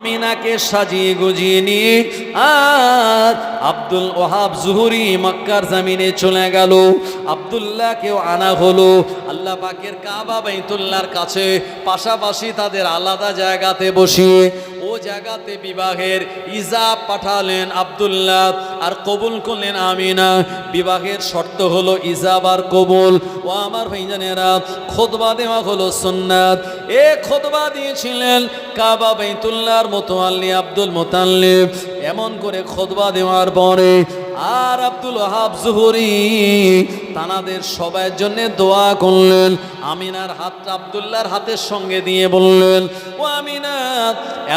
আমিনাকে সাজিয়ে গুজিয়ে নিয়ে আর আব্দুল ওয়াহাব জুহরি মক্কার জমিনে চলে গেল। আব্দুল্লাহকেও আনা হলো আল্লাহ পাকের কাবা বাইতুল্লাহর কাছে, পাশাপাশি তাদের আলাদা জায়গাতে বসিয়ে ও জায়গাতে বিবাহের ইজাব পাঠালেন আব্দুল্লাহ, আর কবুল করলেন আমিনা। বিবাহের শর্ত হলো ইজাব আর কবুল। ও আমার ভাইজানেরা, খুতবা দেওয়া হলো সুন্নাত। এ খুতবা দিয়েছিলেন কাবা বাইতুল্লাহর মুতাওয়াল্লি আব্দুল মুতাল্লিব। এমন করে খুতবা দেওয়ার পরে আর আব্দুল ওয়াহাব জুহরি তানাদের সবার জন্য দোয়া করলেন। আমিনার হাতটা আব্দুল্লাহর হাতের সঙ্গে দিয়ে বললেন, ও আমিনা,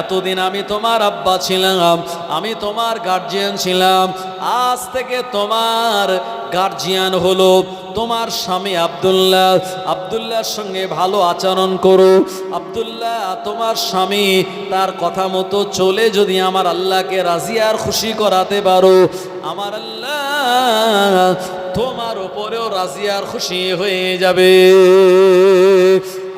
এতদিন আমি তোমার আব্বা ছিলাম, আমি তোমার গার্জিয়ান ছিলাম, আজ থেকে তোমার গার্জিয়ান হলো তোমার স্বামী আব্দুল্লাহ। আব্দুল্লাহর সঙ্গে ভালো আচরণ করো। আব্দুল্লাহ, তোমার স্বামী তার কথা মতো চলে যদি আমার আল্লাহকে রাজি আর খুশি করাতে পারো, আমার আল্লাহ তোমার উপরেও রাজি আর খুশি হয়ে যাবে।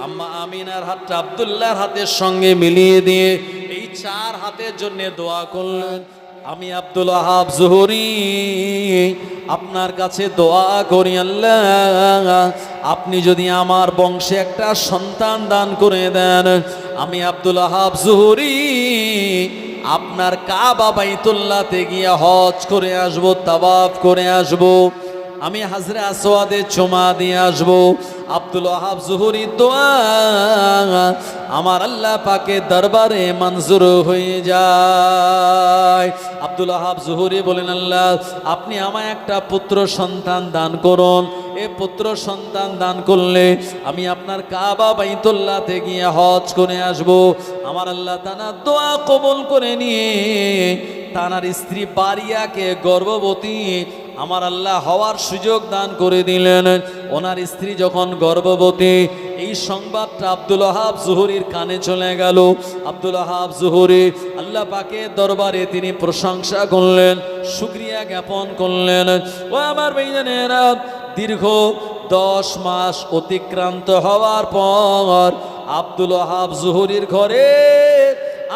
আম্মা আমিনার হাতটা আব্দুল্লাহর হাতের সঙ্গে মিলিয়ে দিয়ে এই চার হাতের জন্য দোয়া করলেন। আমি আব্দুল ওয়াহাব জুহরি আপনার কাছে দোয়া করি, আল্লাহ আপনি যদি আমার বংশে একটা সন্তান দান করে দেন, আমি আব্দুল ওয়াহাব জুহরি আপনার কাবা বাইতুল্লাহতে গিয়ে হজ করে আসবো, তাওয়াফ করে আসবো, আমি হাজরে আসওয়াদে চুমা দিয়ে আসবো। আব্দুল ওয়াহাব জুহরি দোয়া আমার আল্লাহ পাকের দরবারে মঞ্জুর হয়ে যায়। আব্দুল ওয়াহাব জুহরি বলেন, আল্লাহ আপনি আমায় একটা পুত্র সন্তান দান করুন। এ পুত্র সন্তান দান করলে আমি আপনার কাবা বাইতুল্লাহতে গিয়ে হজ করে আসবো। আমার আল্লাহ তানার দোয়া কবুল করে নিয়ে তানার স্ত্রী বারিয়াকে গর্ভবতী আমার আল্লাহ হওয়ার সুযোগ দান করে দিলেন। ওনার স্ত্রী যখন গর্ভবতী, এই সংবাদটা আব্দুল ওয়াহাব জুহরির কানে চলে গেল। আব্দুল ওয়াহাব জুহরি আল্লাহ পাকের দরবারে তিনি প্রশংসা করলেন, শুকরিয়া জ্ঞাপন করলেন। ও আমার ভাইজানেরা, দীর্ঘ 10 মাস অতিক্রান্ত হওয়ার পর আব্দুল ওয়াহাব জুহরির ঘরে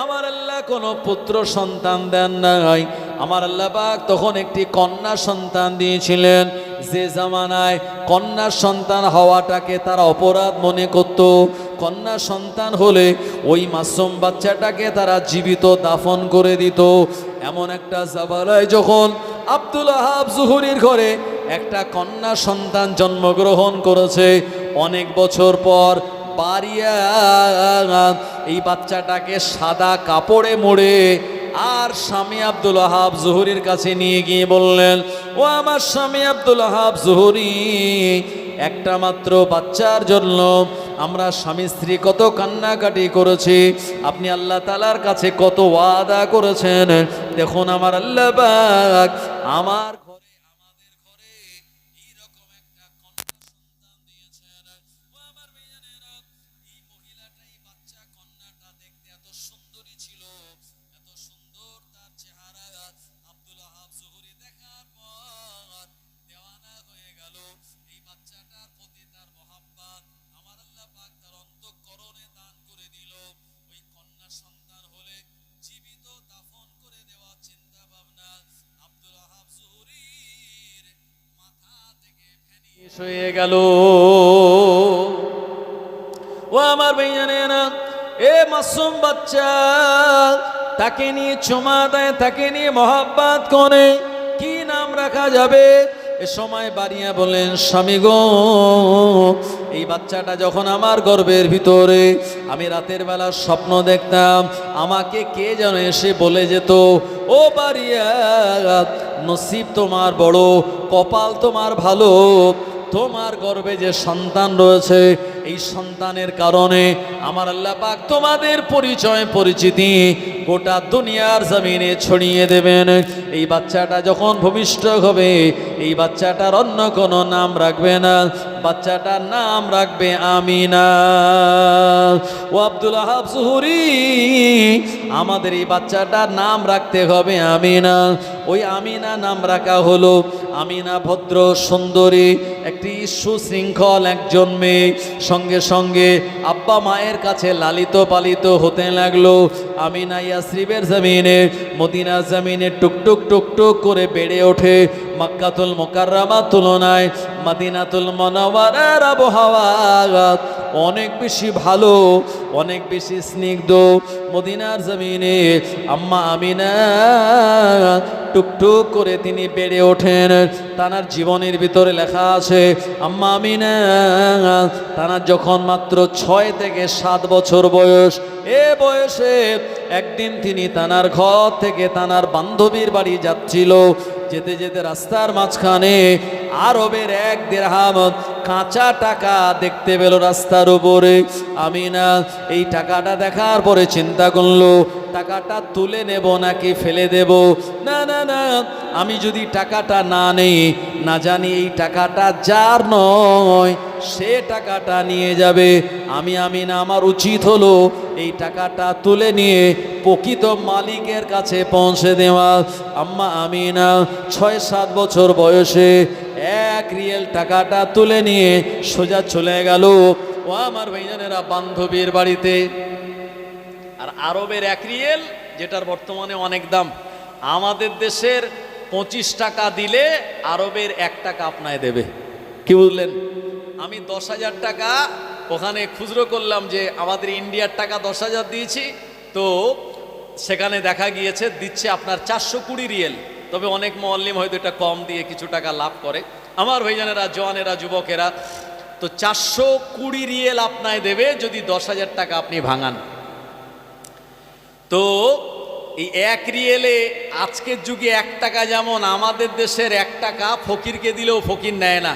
আমার আল্লাহ কোনো পুত্র সন্তান দেন নাই। আমার আল্লাহ পাক তখন একটি কন্যা সন্তান দিয়েছিলেন। যে জামানায় কন্যা সন্তান হওয়াটাকে তারা অপরাধ মনে করত, কন্যা সন্তান হলে ওই মাসুম বাচ্চাটাকে তারা জীবিত দাফন করে দিত। এমন একটা জামানায় যখন আব্দুল ওয়াহাব জুহরির ঘরে একটা কন্যা সন্তান জন্মগ্রহণ করেছে, অনেক বছর পর বারিয়া এই বাচ্চাটাকে সাদা কাপড়ে মুড়ে আর স্বামী আব্দুল ওয়াহাব জুহরির কাছে নিয়ে গিয়ে বললেন, ও আমার স্বামী আব্দুল ওয়াহাব জুহরি, একটা মাত্র বাচ্চার জন্য আমরা স্বামী স্ত্রী কত কান্নাকাটি করেছি, আপনি আল্লাহ তাআলার কাছে কত ওয়াদা করেছেন। দেখুন আমার আল্লাহ পাক আমার ঘরে, আমাদের ঘরে এইরকম একটা কন্যা সন্তান দিয়েছেন। ও আমার ভাইজানেরা, এই মহিলাটা, এই বাচ্চা কন্যাটা দেখতে এত সুন্দরী ছিল, এত সুন্দর তার চেহারা। আব্দুল ওয়াহাব জুহরি দেখার পর দেওয়ানা হয়ে গেল। এই বাচ্চাটার প্রতি তার মহাব্বত আমার আল্লাহ পাক তার অন্তঃকরণে দান করে দিল। ওই কন্যা সন্তান হলে জীবিত দাফন করে দেওয়া চিন্তা ভাবনা আব্দুল ওয়াহাব জুহরির মাথা থেকে ভ্যানিশ হয়ে গেল। ও আমার ভাইজানেরা, এ মাসুম বাচ্চা, তাকে নিয়ে চুমা দেয়, তাকে নিয়ে মহাব্বত করে, কি নাম রাখা যাবে? এ সময় বারিয়া বলেন, স্বামী গো, এই বাচ্চাটা যখন আমার গর্ভের ভিতরে, আমি রাতের বেলা স্বপ্ন দেখতাম, আমাকে কে যেন এসে বলে যেত, ও বারিয়া, নসিব তোমার বড়, কপাল তোমার ভালো, তোমার গর্ভে যে সন্তান রয়েছে, এই সন্তানের কারণে আমার আল্লাহ পাক তোমাদের পরিচয় পরিচিতি গোটা দুনিয়ার জমিনে ছড়িয়ে দেবেন। এই বাচ্চাটা যখন ভূমিষ্ঠ হবে, এই বাচ্চাটার অন্য কোনো নাম রাখবে না, বাচ্চাটার নাম রাখবে আমিনা। ও আব্দুল ওয়াহাব জুহরি, আমাদের এই বাচ্চাটার নাম রাখতে হবে আমিনা। ওই আমিনা নাম রাখা হলো আমিনা ভদ্র সুন্দরী একটি সুশৃঙ্খল একজন মেয়ে, সঙ্গে সঙ্গে আব্বা মায়ের কাছে লালিত পালিত হতে লাগলো। আমিনা ইয়াসরিবের জমিনে, মদিনার জমিনে টুকটুক টুকটুক করে বেড়ে ওঠে। মক্কাতুল মুকাররমার তুলনায় মদিনাতুল মুনাওয়ারার আবহাওয়া অনেক বেশি ভালো, অনেক বেশি স্নিগ্ধ। মদিনার জমিনে আম্মা আমিনা টুকটুক করে তিনি বেড়ে ওঠেন। তানার জীবনের ভিতরে লেখা আছে, আম্মা আমিনা তানার যখন মাত্র 6 থেকে 7 বছর বয়স, এ বয়সে একদিন তিনি তানার ঘর থেকে তানার বান্ধবীর বাড়ি যাচ্ছিল। যেতে যেতে রাস্তার মাঝখানে আরবের 1 দিরহাম কাঁচা টাকা দেখতে পেল রাস্তার উপরে। আমিনা এই টাকাটা দেখার পরে চিন্তা করলো, টাকাটা তুলে নেব নাকি ফেলে দেব। না না না, আমি যদি টাকাটা না নেই, না জানি এই টাকাটা যার নয়, সে টাকাটা নিয়ে যাবে। আমিনা আমার উচিত হলো এই টাকাটা তুলে নিয়ে প্রকৃত মালিকের কাছে পৌঁছে দেওয়া। আম্মা আমিনা 6-7 বছর বয়সে 1 রিয়েল টাকাটা তুলে নিয়ে সোজা চলে গেল ও আমার ভাইজানেরা বান্ধবীর বাড়িতে। আর আরবের 1 রিয়েল, যেটার বর্তমানে অনেক দাম, আমাদের দেশের 25 টাকা দিলে আরবের 1 টাকা আপনায় দেবে। কি বুঝলেন? আমি 10,000 টাকা ওখানে খুচরো করলাম যে আমাদের ইন্ডিয়ার টাকা 10,000 দিয়েছি, তো সেখানে দেখা গিয়েছে দিচ্ছে আপনার 420 রিয়েল। তবে অনেক মুআল্লিম হয়তো এটা কম দিয়ে কিছু টাকা লাভ করে। আমার ভাইজানেরা, জওয়ানেরা, যুবকেরা, তো 420 রিয়েল আপনায় দেবে যদি 10,000 টাকা আপনি ভাঙান। তো এই 1 রিয়েলে আজকের যুগে 1 টাকা, যেমন আমাদের দেশের 1 টাকা ফকিরকে দিলেও ফকির নেয় না,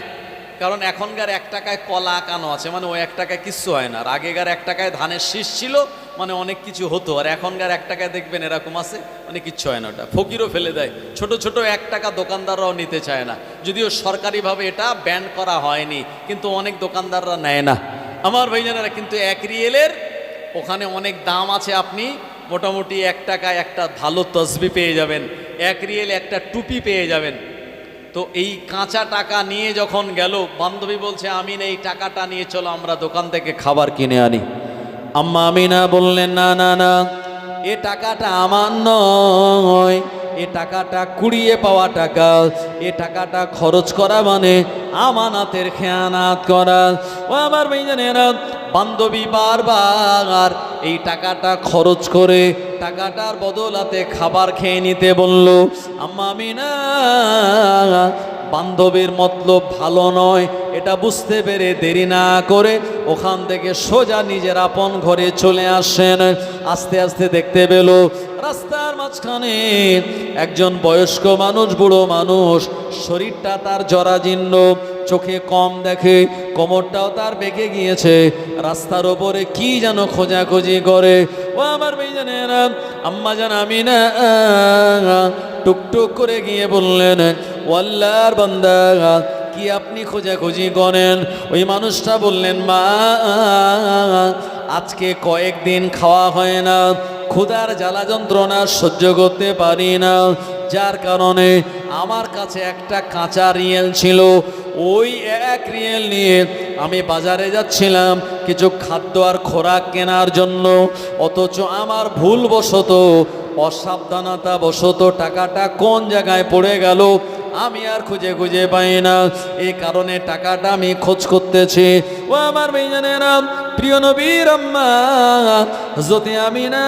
কারণ এখনকার 1 টাকায় কলা আঁকানো আছে, মানে ওই 1 টাকায় কিচ্ছু হয় না। আর আগেকার 1 টাকায় ধানের শীষ ছিল, মানে অনেক কিছু হতো। আর এখনকার 1 টাকায় দেখবেন এরকম আছে, মানে কিচ্ছু হয় না, ওটা ফকিরও ফেলে দেয়। ছোট ছোট 1 টাকা দোকানদাররাও নিতে চায় না, যদিও সরকারিভাবে এটা ব্যান করা হয়নি, কিন্তু অনেক দোকানদাররা নেয় না। আমার ভাইজানেরা, কিন্তু 1 রিয়েলের ওখানে অনেক দাম আছে। আপনি মোটামুটি 1 টাকায় একটা ভালো তসবি পেয়ে যাবেন, 1 রিয়েল একটা টুপি পেয়ে যাবেন। তো এই কাঁচা টাকা নিয়ে যখন গেল, বান্ধবী বলছে, আমিনা এই টাকাটা নিয়ে চলো আমরা দোকান থেকে খাবার কিনে আনি। আম্মা আমিনা বললেন, না না না, এ টাকাটা আমার নয়, এ টাকাটা কুড়িয়ে পাওয়া টাকা। এ টাকাটা খরচ করা মানে আমানাতের খেয়ানাত করা। ও আমার ভাইজানেরা, বান্ধবী বারবার এই টাকাটা খরচ করে টাকাটার বদলাতে খাবার খেয়ে নিতে বলল। আম্মা আমিনা বান্ধবীর মতলব ভালো নয় এটা বুঝতে পেরে দেরি না করে ওখান থেকে সোজা নিজের আপন ঘরে চলে আসেন। আস্তে আস্তে দেখতে পেল রাস্তার মাঝখানে একজন বয়স্ক মানুষ, বুড়ো মানুষ, শরীরটা তার জরাজীর্ণ, চোখে কম দেখে, কোমরটাও তার বেঁকে গিয়েছে, রাস্তার ওপরে কি যেন খোঁজাখুঁজি করে। ও আমার ভাইজানেরা, আম্মা জান আমিনা টুকটুক করে গিয়ে বললেন, ও আল্লাহর বান্দা, কি আপনি খোঁজাখুঁজি করেন? ওই মানুষটা বললেন, মা আজকে কয়েকদিন খাওয়া হয় না, ক্ষুধার জ্বালা যন্ত্রণা সহ্য করতে পারি না, যার কারণে আমার কাছে একটা কাঁচা রিয়েল ছিল। ওই 1 রিয়েল নিয়ে আমি বাজারে যাচ্ছিলাম কিছু খাদ্য আর খোরাক কেনার জন্য, অথচ আমার ভুলবশত, অসাবধানতা বশত টাকাটা কোন জায়গায় পড়ে গেল আমি আর খুঁজে খুঁজে পাই না। এই কারণে টাকাটা আমি খোঁজ করতেছি। ও আমার ভাইজানেরা, প্রিয় নবীর আম্মা হযরত আমিনা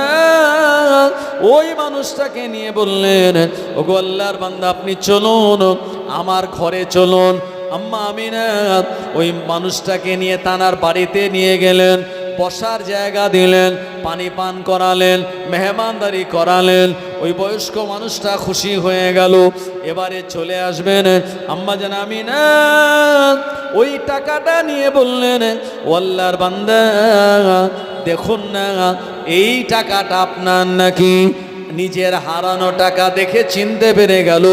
ওই মানুষটাকে নিয়ে বললেন, ওগো আল্লাহর বান্দা, আপনি চলুন আমার ঘরে চলুন। আম্মা আমিনা ওই মানুষটাকে নিয়ে তানার বাড়িতে নিয়ে গেলেন, বসার জায়গা দিলেন, পানি পান করালেন, মেহমানদারি করালেন। ওই বয়স্ক মানুষটা খুশি হয়ে গেল, এবারে চলে আসবেন। আম্মা জান আমিনা ওই টাকাটা নিয়ে বললেন, ও আল্লাহর বান্দা, দেখুন না এই টাকাটা আপনার নাকি? নিজের হারানো টাকা দেখে চিনতে পেরে গেল।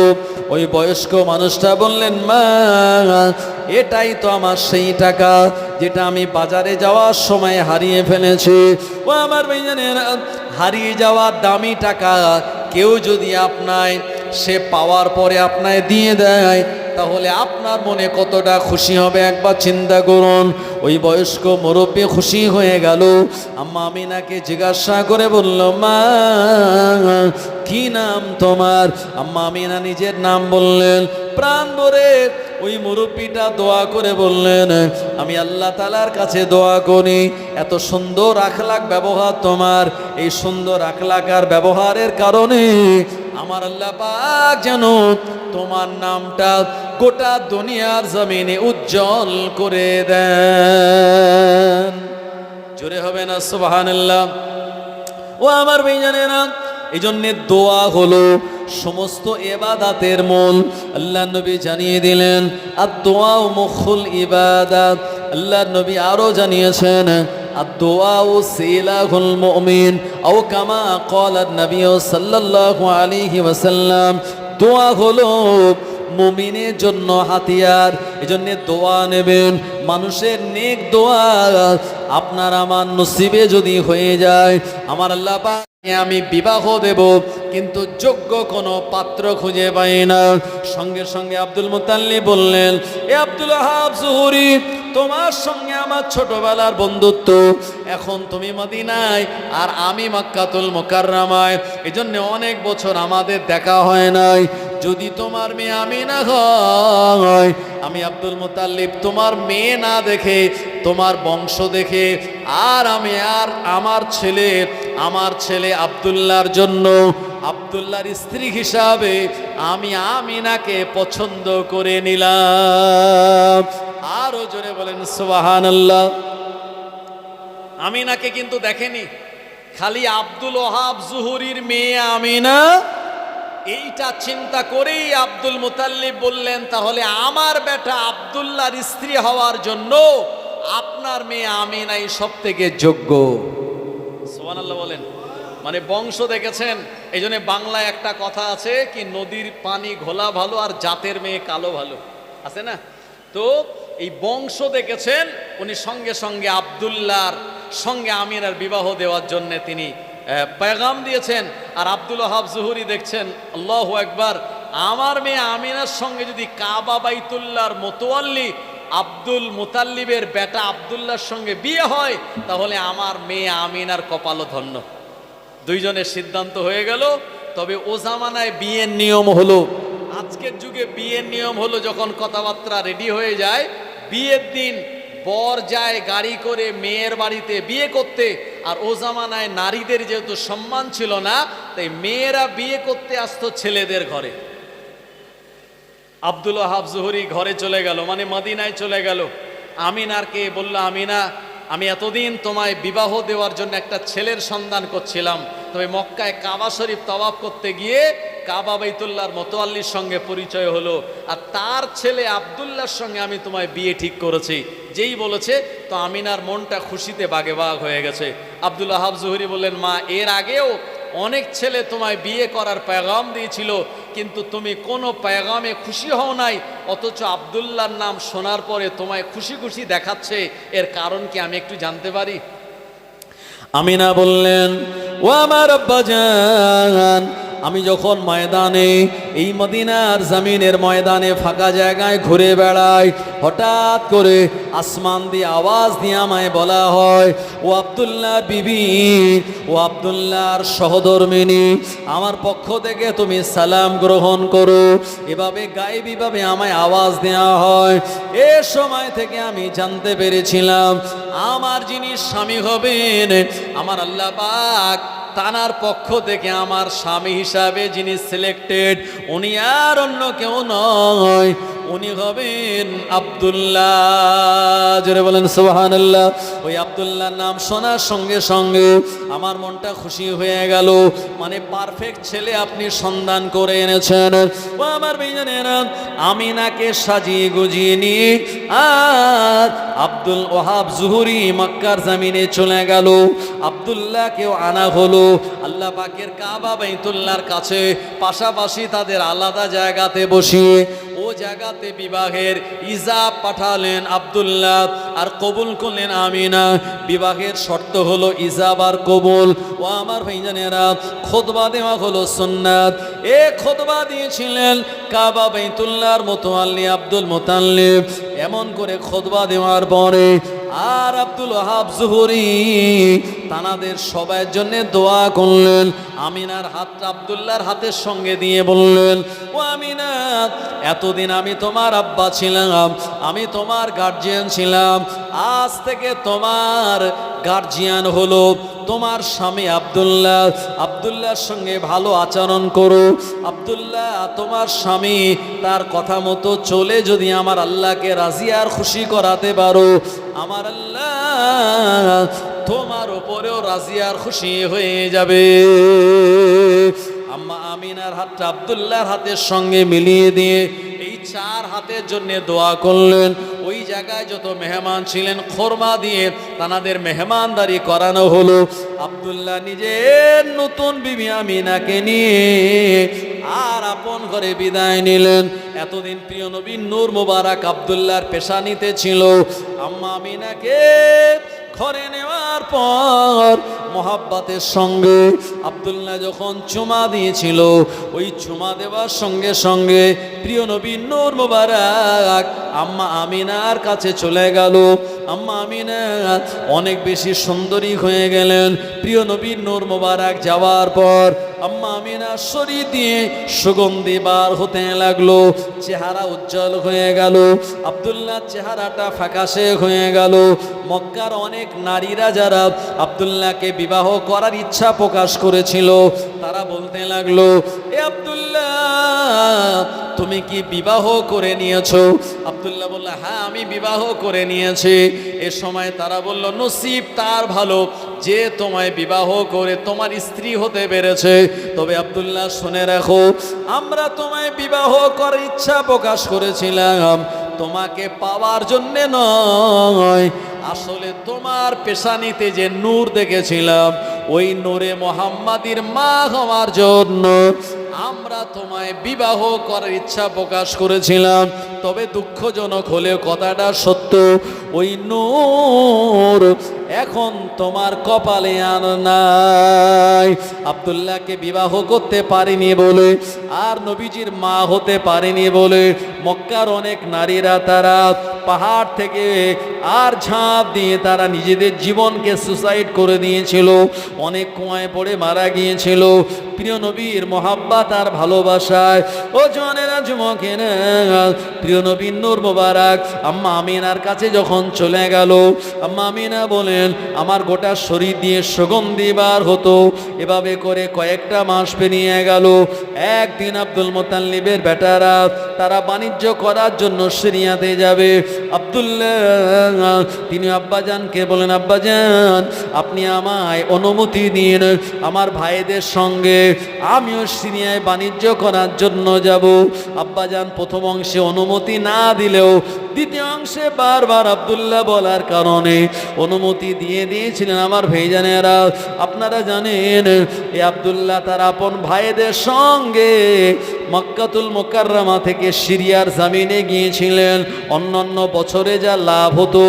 ওই বয়স্ক মানুষটা বললেন, মা এটাই তো আমার সেই টাকা যেটা আমি বাজারে যাওয়ার সময় হারিয়ে ফেলেছি। ও আমার ভাইজানেরা, হারিয়ে যাওয়া দামি টাকা কেউ যদি আপনায়, সে পাওয়ার পরে আপনায় দিয়ে দেয়, তাহলে আপনার মনে কতটা খুশি হবে একবার চিন্তা করুন। ওই বয়স্ক মুরব্বী খুশি হয়ে গেল। আম্মা আমিনাকে জিজ্ঞাসা করে বলল, মা কি নাম তোমার? আম্মা আমিনা নিজের নাম বললেন। প্রাণ ভরে ওই মুরব্বীটা দোয়া করে বললেন, আমি আল্লাহ তাআলার কাছে দোয়া করি এত সুন্দর আখলাক ব্যবহার তোমার, এই সুন্দর আখলাক আর ব্যবহারের কারণে আমার আল্লাহ পাক যেন তোমার নামটা গোটা দুনিয়ার জমিনে উজ্জ্বল করে দেন। জোরে হবে না সুবহানাল্লাহ? ও আমার ভাইজানেরা, এই জন্যে দোয়া হলো সমস্ত ইবাদাতের মূল। আল্লাহ নবী জানিয়ে দিলেন, আদ-দোয়া মুখুল ইবাদাত। আল্লাহ নবী আরো জানিয়েছেন, আদ-দোয়া সিলাহুল মুমিন, আও কামা ক্বালা নবী সাল্লাল্লাহু আলাইহি ওয়াসাল্লাম। দোয়া হলো মুমিনের জন্য হাতিয়ার। এজন্য দোয়া নেবেন। মানুষের নেক দোয়া আপনার আমার নসিবে যদি হয়ে যায়, আমার আল্লাহ পাক আমি বিবাহ দেব কিন্তু যোগ্য কোনো পাত্র খুঁজে পাই না। সঙ্গে সঙ্গে আব্দুল মুতাল্লিব বললেন, এ আব্দুল ওয়াহাব জুহুরি, তোমার সঙ্গে আমার ছোটবেলার বন্ধুত্ব, এখন তুমি মদিনায় আর আমি মক্কাতুল মুকাররমায়, এজন্য অনেক বছর আমাদের দেখা হয় নাই। যদি তোমার মেয়ে আমিনা হয়, আমি আব্দুল মুতাল্লিব তোমার মেয়ে না দেখে, তোমার বংশ দেখে আর আমি আর আমার ছেলে আব্দুল্লাহর জন্য, আব্দুল্লাহর স্ত্রী হিসাবে আমি আমিনাকে পছন্দ করে নিলাম। আরো জোরে বলেন সুবহানাল্লাহ। আমিনাকে কিন্তু দেখেনি, খালি আব্দুল ওয়াহাব জুহুরির মেয়ে আমিনা। এইটা চিন্তা করেই আব্দুল মুতাল্লিব বললেন, তাহলে আমার বেটা আব্দুল্লাহর স্ত্রী হওয়ার জন্য আপনার মেয়ে আমিনাই সব থেকে যোগ্য। সুবহানাল্লাহ বলেন। মানে বংশ দেখেছেন। এই জন্য বাংলায় একটা কথা আছে কি, নদীর পানি ঘোলা ভালো আর জাতের মেয়ে কালো ভালো, আছে না? তো এই বংশ দেখেছেন, উনি সঙ্গে সঙ্গে আব্দুল্লাহর সঙ্গে আমিনার বিবাহ দেওয়ার জন্য তিনি পেগাম দিয়েছেন। আর আব্দুল ওয়াহাব জুহুরি দেখছেন, আল্লাহু আকবার, আমার মেয়ে আমিনার সঙ্গে যদি কাবা বাইতুল্লাহর মোতোয়াল্লি আব্দুল মুতাল্লিবের বেটা আব্দুল্লাহর সঙ্গে বিয়ে হয়, তাহলে আমার মেয়ে আমিনার কপালও ধন্য। দুইজনের সিদ্ধান্ত হয়ে গেল। তবে ও জামানায় বিয়ের নিয়ম হলো, আজকের যুগে বিয়ের নিয়ম হলো, যখন কথাবার্তা রেডি হয়ে যায়, বিয়ের দিন বর যায় গাড়ি করে মেয়ের বাড়িতে বিয়ে করতে। আর ও জামানায় নারীদের যেহেতু সম্মান ছিল না, তাই মেয়েরা বিয়ে করতে আসতো ছেলেদের ঘরে। আব্দুল ওয়াহাব জুহুরি ঘরে চলে গেল, মানে মদিনায় চলে গেল। আমিনারকে বলল, আমিনা, আমি এতদিন তোমায় বিবাহ দেওয়ার জন্য একটা ছেলের সন্ধান করছিলাম, তবে মক্কায় কাবা শরীফ তওয়াফ করতে গিয়ে কাবা বাইতুল্লাহর মোতোয়াল্লির সঙ্গে পরিচয় হলো, আর তার ছেলে আব্দুল্লাহর সঙ্গে আমি তোমায় বিয়ে ঠিক করেছি। যেই বলেছে, তো আমিনার মনটা খুশিতে বাগে বাগ হয়ে গেছে। আব্দুল ওয়াহাব জুহুরি বললেন, মা, এর আগেও অনেক ছেলে তোমায় বিয়ে করার পেগাম দিয়েছিল, কিন্তু তুমি কোনো পেগামে খুশি হও নাই, অথচ আব্দুল্লাহর নাম শোনার পরে তোমায় খুশি খুশি দেখাচ্ছে, এর কারণ কি আমি একটু জানতে পারি? আমিনা বললেন, ও আমার আব্বাজান, আমি যখন ময়দানে, এই মদিনার জমিনের ময়দানে ফাঁকা জায়গায় ঘুরে বেড়াই, হঠাৎ করে আসমান দিয়ে আওয়াজ দিয়ে আমায় বলা হয়, ও আব্দুল্লাহর বিবি, ও আব্দুল্লাহর সহধর্মিনী, আমার পক্ষ থেকে তুমি সালাম গ্রহণ করো। এভাবে গায়েবীভাবে আমায় আওয়াজ দেওয়া হয়। এ সময় থেকে আমি জানতে পেরেছিলাম, আমার যিনি স্বামী হবেন, আমার আল্লাহ পাক তানার পক্ষ থেকে আমার স্বামী হিসাবে যিনি সিলেক্টেড, উনি আর অন্য কেউ নয়, উনি হবেন আব্দুল্লাহ। জোরে বলেন সুবহানাল্লাহ। ওই আব্দুল্লাহর নাম শোনার সঙ্গে সঙ্গে আমার মনটা খুশি হয়ে গেল। মানে পারফেক্ট ছেলে আপনি সন্ধান করে এনেছেন। ও আমার ভাইজানেরা, আমিনাকে সাজিয়ে গুজিয়ে নিয়ে আর আব্দুল ওয়াহাব জুহুরি মক্কার জমিনে চলে গেল। আব্দুল্লাহকেও আনা হলো আল্লাহ পাকের কাবা বাইতুল্লাহর কাছে, পাশাপাশি তাদের আলাদা জায়গাতে বসিয়ে জায়গাতে বিবাহের ইজাব পাঠালেন আব্দুল্লাহ আর কবুল করলেন আমিনা। বিবাহের শর্ত হলো ইজাব আর কবুল। ও আমার ভাইজানেরা, খুতবা দেওয়া হলো সুন্নাত। খুতবা দিয়েছিলেন কাবা বাইতুল্লাহর মুতাওয়াল্লি আব্দুল মুতাল্লিব। এমন করে খুতবা দেওয়ার পরে আর আব্দুল ওয়াহাব জুহরি তানাদের সবার জন্য দোয়া করলেন। আমিনার হাতটা আব্দুল্লাহর হাতের সঙ্গে দিয়ে বললেন, ও আমিনা, এতদিন আমি তোমার আব্বা ছিলাম, আমি তোমার গার্জিয়ান ছিলাম, আজ থেকে তোমার গার্জিয়ান হলো তোমার স্বামী আব্দুল্লাহ। আব্দুল্লাহর সঙ্গে ভালো আচরণ করো। আব্দুল্লাহ, তোমার স্বামী তার কথা মতো চলে যদি আমার আল্লাহকে রাজি আর খুশি করাতে পারো, আমার আল্লাহ তোমার উপরেও রাজি আর খুশি হয়ে যাবে। আম্মা আমিনার হাতটা আব্দুল্লাহর হাতের সঙ্গে মিলিয়ে দিয়ে এই চার হাতের জন্য দোয়া করলেন। ওই জায়গায় যত মেহমান ছিলেন খোরমা দিয়ে তানাদের মেহমানদারি করানো হলো। আব্দুল্লাহ নিজের নতুন বিবি আমিনাকে নিয়ে আর আপন ঘরে বিদায় নিলেন। এতদিন প্রিয় নবী নূর মুবারক আব্দুল্লাহর পেশানিতে ছিল। আম্মা আমিনাকে ঘরে নেওয়ার পর মোহাব্বতের সঙ্গে আব্দুল্লাহ যখন চুমা দিয়েছিল, ওই চুমা দেওয়ার সঙ্গে সঙ্গে প্রিয় নবী নূর মুবারক আম্মা আমিনার কাছে চলে গেল। আম্মা আমিনা অনেক বেশি সুন্দরী হয়ে গেলেন। প্রিয় নবী নূর মুবারক যাওয়ার পর আম্মা আমিনার শরীর দিয়ে সুগন্ধি বার হতে লাগলো, চেহারা উজ্জ্বল হয়ে গেল। আব্দুল্লাহ চেহারাটা ফ্যাকাশে হয়ে গেল। মক্কার অনেক নারীরা যারা আব্দুল্লাহকে বিবাহ করার ইচ্ছা প্রকাশ করেছিল, তারা বলতে লাগলো, এ আব্দুল্লাহ, তুমি কি বিবাহ করে নিয়েছো? আব্দুল্লাহ বলল, হ্যাঁ, আমি বিবাহ করে নিয়েছি। এ সময় তারা বলল, নসিব তার ভালো যে তোমায় বিবাহ করে তোমার স্ত্রী হতে পেরেছে। তবে আব্দুল্লাহ, শুনে রাখো, আমরা তোমায় বিবাহ করার ইচ্ছা প্রকাশ করেছিলাম তোমাকে পাওয়ার জন্য নয়, আসলে তোমার পেশানিতে যে নূর দেখেছিলাম ওই নূরে মোহাম্মদীর মা হওয়ার জন্য আমরা তোমায় বিবাহ করার ইচ্ছা প্রকাশ করেছিলাম। তবে দুঃখজনক হলেও কথাটা সত্য, ওই নূর এখন তোমার কপালে আর নাই। আব্দুল্লাহকে বিবাহ করতে পারিনি বলে আর নবীজির মা হতে পারেনি বলে মক্কার অনেক নারীরা তারা পাহাড় থেকে আর ঝাঁপ দিয়ে তারা নিজেদের জীবনকে সুসাইড করে দিয়েছিল, অনেক কুয়ায় পড়ে মারা গিয়েছিল। প্রিয় নবীর মোহাব্বত আর ভালোবাসায় ও জনেরা যুবকেরা, প্রিয় নবীর নূর মুবারক আম্মা আমিনার কাছে যখন চলে গেল, আম্মা আমিনা বলেন, আমার গোটা শরীর দিয়ে সুগন্ধি বার হতো। এভাবে করে কয়েকটা মাস পেরিয়ে গেল। একদিন আব্দুল মুতাল্লিবের বেটারা তারা বাণিজ্য করার জন্য সিরিয়াতে যাবে। আব্দুল্লাহ তিনি আব্বাজানকে বলেন, আব্বাজান, আপনি আমায় অনুমতি দিন, আমার ভাইদের সঙ্গে আমিও সিরিয়ায় বাণিজ্য করার জন্য যাব। আব্বাজান প্রথম অংশে অনুমতি না দিলেও দ্বিতীয় অংশে বারবার আব্দুল্লাহ বলার কারণে অনুমতি দিয়ে দিয়েছিলেন। আমার ভাইজানেরা, আপনারা জানেন এই আব্দুল্লাহ তার আপন ভাইদের সঙ্গে মক্কাতুল মুকাররমা থেকে সিরিয়ার জমিনে গিয়েছিলেন। অন্যান্য বছরে যা লাভ হতো,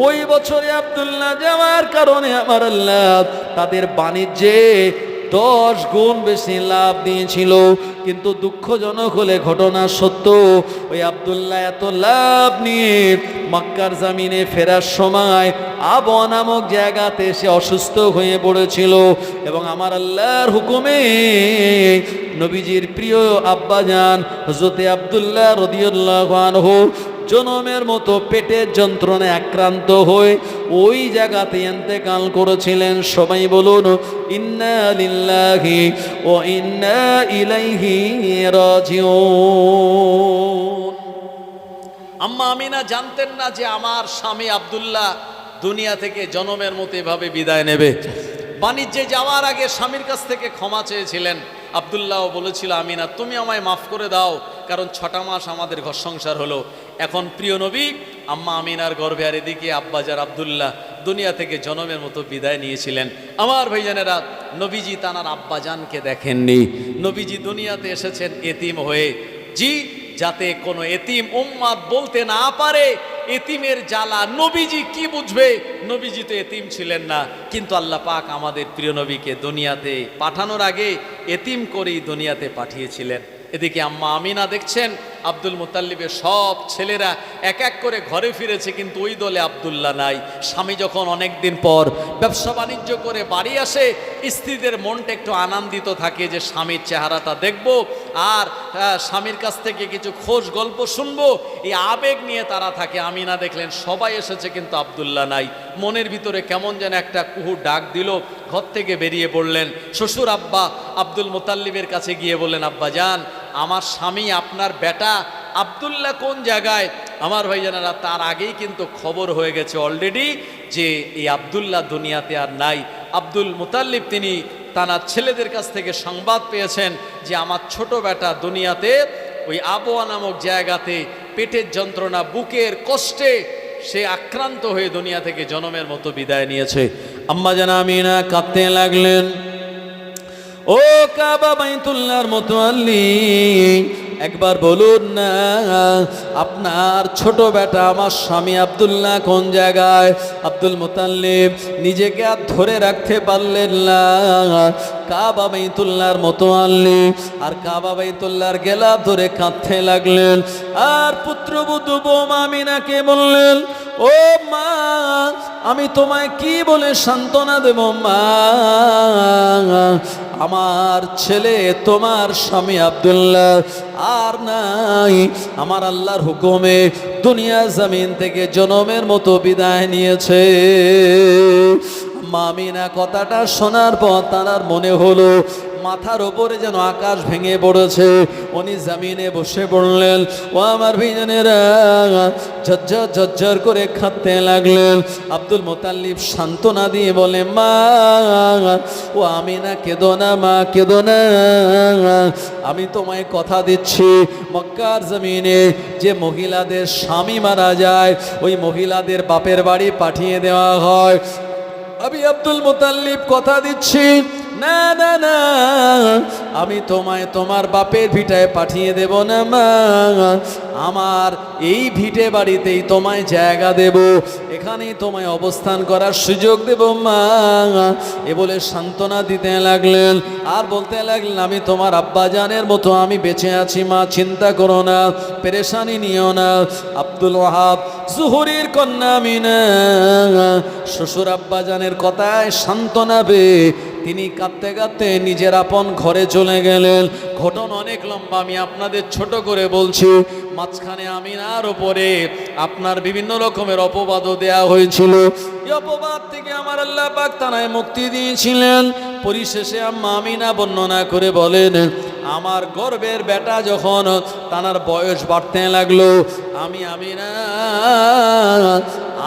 ওই বছরে আব্দুল্লাহ যাওয়ার কারণে আমার আল্লাহ তাদের বাণিজ্যে 10 গুণ বেশি লাভ দিয়েছিল। কিন্তু দুঃখজনক হলে ঘটনা সত্য, ওই আব্দুল্লাহ এত লাভ নিয়ে মক্কার জমিনে ফেরার সময় আবওয়া নামক জায়গাতে সে অসুস্থ হয়ে পড়েছিল। এবং আমার আল্লাহর হুকুমে নবীজির প্রিয় আব্বাজান হযরতে আব্দুল্লাহ রাদিয়াল্লাহু আনহু জনমের মতো পেটের যন্ত্রণায় আক্রান্ত হয়ে ওই জায়গাতে ইন্তেকাল করেছিলেন। সবাই বলুন, ইন্না লিল্লাহি ওয়া ইন্না ইলাইহি রাজিউন। আম্মা আমিনা জানতেন না যে আমার স্বামী আব্দুল্লাহ দুনিয়া থেকে জনমের মতো এভাবে বিদায় নেবে। বাণিজ্যে যাওয়ার আগে স্বামীর কাছ থেকে ক্ষমা চেয়েছিলেন। আব্দুল্লাহ বলেছিল, আমিনা, তুমি আমায় মাফ করে দাও, কারণ 6টা মাস আমাদের ঘর সংসার হলো। এখন প্রিয় নবী আম্মা আমিনার গর্ভে আর এদিকে আব্বাজার আব্দুল্লাহ দুনিয়া থেকে জনমের মতো বিদায় নিয়েছিলেন। আমার ভাইজানেরা, নবীজি তানার আব্বাজানকে দেখেননি। নবীজি দুনিয়াতে এসেছেন এতিম হয়ে। জি, যাতে কোনো এতিম উম্মাত বলতে না পারে এতিমের জ্বালা। নবীজি কি বুঝবে, নবীজি তো এতিম ছিলেন না, কিন্তু আল্লাহ পাক আমাদের প্রিয় নবীকে দুনিয়াতে পাঠানোর আগে এতিম করেই দুনিয়াতে পাঠিয়েছিলেন। এদিকে আম্মা আমিনা দেখছেন আব্দুল মুতাল্লিবের সব ছেলেরা এক এক করে ঘরে ফিরেছে, কিন্তু ওই দলে আব্দুল্লাহ নাই। স্বামী যখন অনেক দিন পর ব্যবসা বাণিজ্য করে বাড়ি আসে, স্ত্রীদের মনটা একটু আনন্দিত থাকে যে স্বামীর চেহারাটা দেখব আর স্বামীর কাছ থেকে কিছু খোঁজ গল্প শুনবো, এই আবেগ নিয়ে তারা থাকে। আমিনা দেখলেন সবাই এসেছে কিন্তু আব্দুল্লাহ নাই। মনের ভিতরে কেমন যেন একটা কুহু ডাক দিল, ঘর থেকে বেরিয়ে পড়লেন। শ্বশুর আব্বা আব্দুল মুতাল্লিবের কাছে গিয়ে বললেন, আব্বা যান, আমার স্বামী আপনার বেটা আব্দুল্লাহ কোন জায়গায়? আমার ভাইজানেরা, তার আগেই কিন্তু খবর হয়ে গেছে অলরেডি যে এই আব্দুল্লাহ দুনিয়াতে আর নাই। আব্দুল মুতাল্লিব তিনি তার ছেলেদের কাছ থেকে সংবাদ পেয়েছেন যে আমার ছোট বেটা দুনিয়াতে ওই আবওয়া নামক জায়গাতে পেটের যন্ত্রণা, বুকের কষ্টে সে আক্রান্ত হয়ে দুনিয়া থেকে জনমের মতো বিদায় নিয়েছে। আম্মা জান আমিনা কাঁদতে লাগলেন। ও কাবা বাইতুল্লাহর মুতাল্লি, একবার বলুন না আপনার ছোট বেটা আমার স্বামী আব্দুল্লাহ কোন জায়গায়? আব্দুল মুতাল্লিব নিজেকে আর ধরে রাখতে পারলেন না। কাবা বাইতুল্লাহর মুতাল্লি আর কাবা বাইতুল্লাহর গেলাপ ধরে কাঁদতে লাগলেন। আর পুত্রবধূ বৌমা আমিনাকে বললেন, ও মা, আমি তোমায় কি বলে সান্ত্বনা দেব মা? আমার ছেলে তোমার স্বামী আব্দুল্লাহ আর নাই। আমার আল্লাহর হুকুমে দুনিয়া জমিন থেকে জনমের মতো বিদায় নিয়েছে। আমিনা কথাটা শোনার পর তার মনে হলো মাথার ওপরে যেন আকাশ ভেঙে পড়েছে। উনি জমিনে বসে পড়লেন। ও আমার ভাইজানেরা, ঝরঝর ঝরঝর করে কাঁদতে লাগলেন। আব্দুল মুতাল্লিব সান্ত্বনা দিয়ে বলে, মা, ও আমিনা কেঁদো না মা, কেঁদো না। আমি তোমায় কথা দিচ্ছি, মক্কার জমিনে যে মহিলাদের স্বামী মারা যায় ওই মহিলাদের বাপের বাড়ি পাঠিয়ে দেওয়া হয়। আমি আব্দুল মুতাল্লিব কথা দিচ্ছি, না না না, আমি তোমায় তোমার বাপের ভিটায় পাঠিয়ে দেব না মা। আমার এই ভিটে বাড়িতেই তোমায় জায়গা দেব, এখানেই তোমায় অবস্থান করার সুযোগ দেব মা। এ বলে সান্ত্বনা দিতে লাগলেন। আর বলতে লাগলেন, আমি তোমার আব্বাজানের মতো আমি বেঁচে আছি মা, চিন্তা করো না, পেরেশানি নিও না। আব্দুল ওয়াহাব জুহুরির কন্যা আমিনা শ্বশুর আব্বাজানের কথায় সান্ত্বনা পেয়ে তিনি কাঁদতে কাঁদতে নিজের আপন ঘরে চলে গেলেন। ঘটনা অনেক লম্বা, আমি আপনাদের ছোট করে বলছি। মাঝখানে আমিনার উপরে আপনার বিভিন্ন রকমের অপবাদও দেয়া হয়েছিল। এই অপবাদ থেকে আমার আল্লাহ পাক তানায় মুক্তি দিয়েছিলেন। পরিশেষে আম্মা আমিনা বর্ণনা করে বলেন, আমার গর্বের বেটা যখন তানার বয়স বাড়তে লাগলো, আমি আমিনা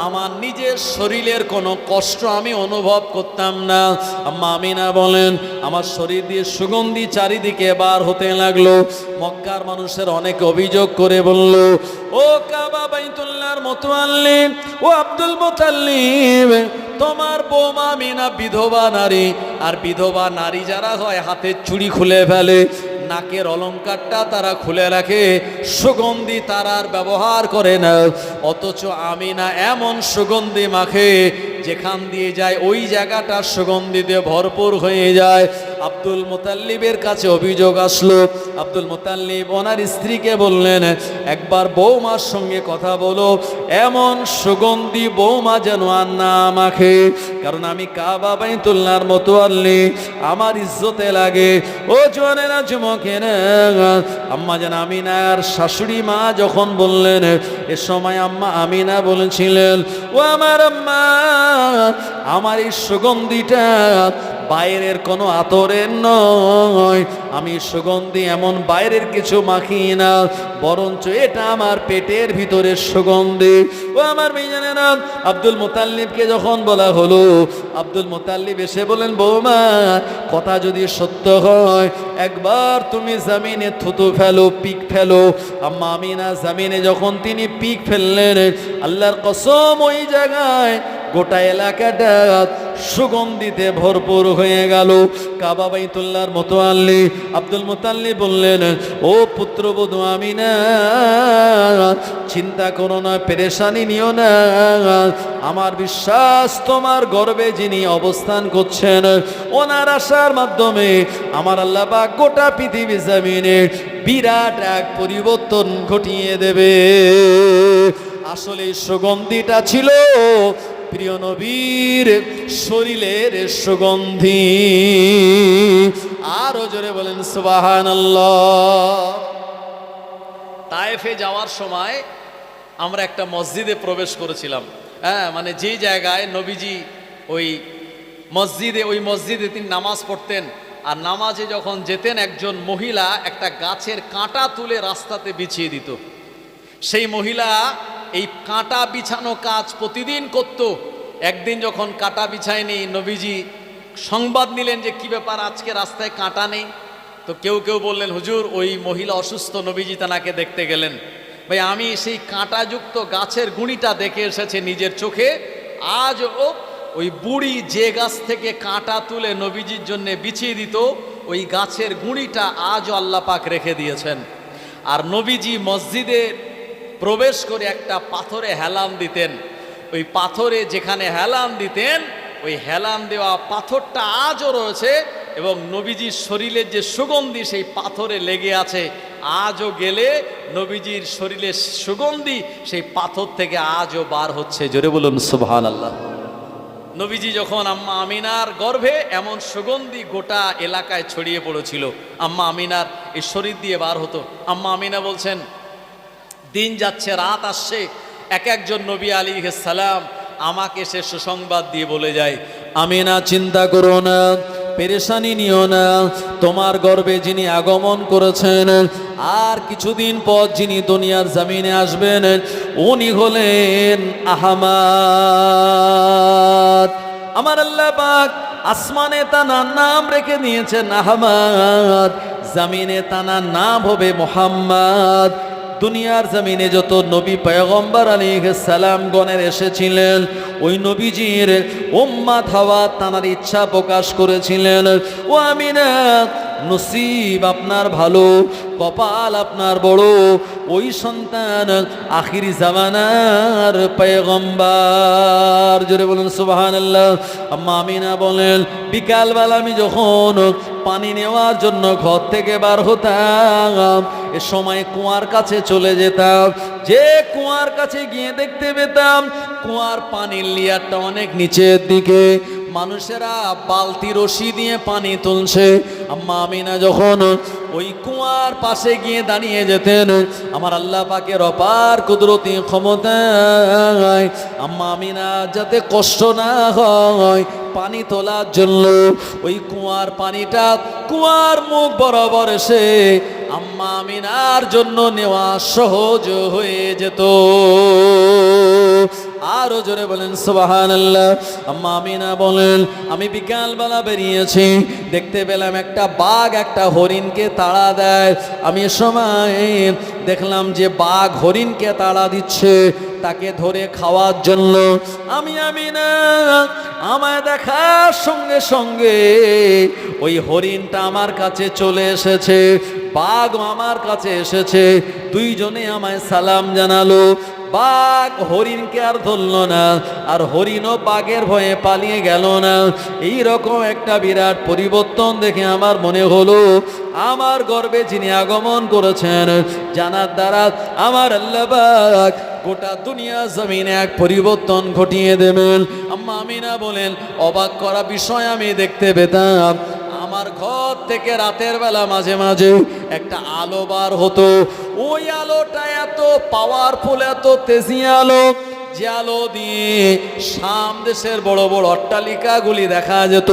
আমার নিজের শরীরের কোনো কষ্ট আমি অনুভব করতাম না। আম্মা আমিনা বলেন, আমার শরীর দিয়ে সুগন্ধি চারিদিকে বার হতে লাগলো। মক্কার মানুষের অনেক অভিযোগ করে বলল, ও কাবা বাইতুল্লাহর মুতাল্লি, ও আব্দুল মুতাল্লিব, তোমার বৌমা আমিনা বিধবা নারী। আর বিধবা নারী যারা হয় হাতের চুড়ি খুলে ফেলে, নাকের অলংকারটা তারা খুলে রাখে, সুগন্ধি তারা আর ব্যবহার করে না। অথচ আমিনা এমন সুগন্ধি মাখে যেখান দিয়ে যায় ওই জায়গাটা সুগন্ধিতে ভরপুর হয়ে যায়। আব্দুল মুতাল্লিবের কাছে অভিযোগ আসলো। আব্দুল মুতাল্লিব ওনার স্ত্রীকে বললেন, একবার বৌমার সঙ্গে কথা বলো, এমন সুগন্ধি বৌমা যেন আর না মাখে, কারণ আমি কাবা বাইতুল্লাহর মুতাল্লি, আমার ইজ্জতে লাগে। ও জোয়ানেরা, যুবকেরা, আম্মা জান আমিনার শাশুড়ি মা যখন বললেন, এ সময় আম্মা আমিনা বলেছিলেন, ও আমার আম্মা, আমার এই সুগন্ধিটা বাইরের কোনো আতরের নয়, আমি সুগন্ধি এমন বাইরের কিছু মাখি না, বরঞ্চ এটা আমার পেটের ভিতরের সুগন্ধি। ও আমার মেয়েজানেরা, আব্দুল মুতাল্লিবকে যখন বলা হলো, আব্দুল মুতাল্লিব এসে বলেন, বৌমা, কথা যদি সত্য হয় একবার তুমি জমিনে থুতু ফেলো, পিক ফেলো। আম্মা আমিনা জমিনে যখন তিনি পিক ফেললেন, আল্লাহর কসম ওই জায়গায় গোটা এলাকাটা সুগন্ধিতে ভরপুর হয়ে গেল। কাবা বাইতুল্লাহর মোতাল্লি আব্দুল মুতাল্লিব বললেন, ও পুত্রবধূ আমিনা, চিন্তা করো না, পেরেশানি নিও না, আমার বিশ্বাস তোমার গর্ভে যিনি অবস্থান করছেন ওনার আশার মাধ্যমে আমার আল্লাহ পাক গোটা পৃথিবী জমিনে বিরাট এক পরিবর্তন ঘটিয়ে দেবে। আসলে সুগন্ধিটা ছিল প্রিয় নবীর শরীরের সুগন্ধি। আরো জোরে বলেন সুবহানাল্লাহ। তায়েফে যাওয়ার সময় আমরা একটা মসজিদে প্রবেশ করেছিলাম। হ্যাঁ, মানে যে জায়গায় নবীজি ওই মসজিদে তিনি নামাজ পড়তেন, আর নামাজে যখন যেতেন একজন মহিলা একটা গাছের কাঁটা তুলে রাস্তাতে বিছিয়ে দিত। সেই মহিলা এই কাঁটা বিছানো কাজ প্রতিদিন করত। একদিন যখন কাঁটা বিছায়নি, নবীজি সংবাদ নিলেন যে কি ব্যাপার, আজকে রাস্তায় কাঁটা নেই। তো কেউ কেউ বললেন, হুজুর ওই মহিলা অসুস্থ, নবীজি তাকে দেখতে গেলেন। ভাই, আমি সেই কাঁটাযুক্ত গাছের গুঁড়িটা দেখে এসেছি নিজের চোখে। আজও ওই বুড়ি যে গাছ থেকে কাঁটা তুলে নবীজির জন্য বিছিয়ে দিত, ওই গাছের গুঁড়িটা আজও আল্লাহ পাক রেখে দিয়েছেন। আর নবীজি মসজিদে প্রবেশ করে একটা পাথরে হেলান দিতেন। ওই পাথরে যেখানে হেলান দিতেন, ওই হেলান দেওয়া পাথরটা আজও রয়েছে, এবং নবীজির শরীরের যে সুগন্ধি সেই পাথরে লেগে আছে। আজও গেলে নবীজির শরীরের সুগন্ধি সেই পাথর থেকে আজও বার হচ্ছে। জোরে বলুন সুবহানাল্লাহ। নবীজি যখন আম্মা আমিনার গর্ভে, এমন সুগন্ধি গোটা এলাকায় ছড়িয়ে পড়েছিল। আম্মা আমিনার এই শরীর দিয়ে বার হতো। আম্মা আমিনা বলছেন, দিন যাচ্ছে, রাত আসছে, এক একজন নবী আলাইহিস সালাম আমাকে সে সুসংবাদ দিয়ে বলে যায়, আমিনা চিন্তা করো না, পেরেশানি নিও না, তোমার গর্ভে যিনি আগমন করেছেন আর কিছুদিন পর যিনি দুনিয়ার জমিনে আসবেন উনি হলেন আহমদ। আমার আল্লাহ পাক আসমানে তানার নাম রেখে দিয়েছেন আহমদ, জমিনে তানার নাম হবে মুহাম্মদ। দুনিয়ার জমিনে যত নবী পয়গম্বর আলাইহিস সালাম গণের এসেছিলেন, ওই নবীজির উম্মত হওয়া তানার ইচ্ছা প্রকাশ করেছিলেন। ও আমিনা, নসিব আপনার ভালো, কপাল আপনার বড়, ওই সন্তান আখিরি জামানার পয়গম্বর। জোরে বলুন সুবহানাল্লাহ। আম্মা আমিনা বলেন, বিকালবেলা আমি যখন পানি নেওয়ার জন্য ঘর থেকে বার হতাম, এ সময় কুয়ার কাছে চলে যেতাম। যে কুয়ার কাছে গিয়ে দেখতে পেতাম কুয়ার পানির লেয়ারটা অনেক নিচের দিকে, মানুষেরা বালতি রশি দিয়ে পানি তুলছে। আম্মা আমিনা যখন ওই কুয়ার পাশে গিয়ে দাঁড়িয়ে যেতেন, আমার আল্লাহ পাকের অপার কুদরতি ক্ষমতায় আম্মা আমিনা যাতে কষ্ট না হয় পানি তোলার জন্য ওই কুয়ার পানিটা কুয়ার মুখ বরাবর এসে আম্মা আমিনার জন্য নেওয়া সহজ হয়ে যেত। আরো জোরে বলেন সুবহানাল্লাহ। আম্মা আমিনা বলেন, আমি বিকালবেলা বেরিয়েছি, দেখতে পেলাম একটা বাঘ একটা হরিণকে তাড়া দেয়। আমি এ সময় দেখলাম যে বাঘ হরিণকে তাড়া দিচ্ছে তাকে ধরে খাওয়ার জন্য। আমি আমিনা আমায় দেখার সঙ্গে সঙ্গে ওই হরিণটা আমার কাছে চলে এসেছে, বাঘ আমার কাছে এসেছে, দুইজনে আমায় সালাম জানালো। বাঘ হরিণকে আর ধরল না, আর হরিণও বাঘের ভয়ে পালিয়ে গেল না। এই রকম একটা বিরাট পরিবর্তন দেখে আমার মনে হলো আমার গর্ভে যিনি আগমন করেছেন জানার দ্বারা আমার আল্লাহ পাক গোটা দুনিয়া জমিনে এক পরিবর্তন ঘটিয়ে দেবেন। আম্মা আমিনা বলেন, অবাক করা বিষয় আমি দেখতে পেতাম আমার ঘর থেকে রাতের বেলা মাঝে মাঝে একটা আলো বার হতো। ওই আলোটা এত পাওয়ারফুল, এত তেজি আলো, যে আলো দিয়ে শাম দেশের বড় বড় অট্টালিকাগুলি দেখা যেত।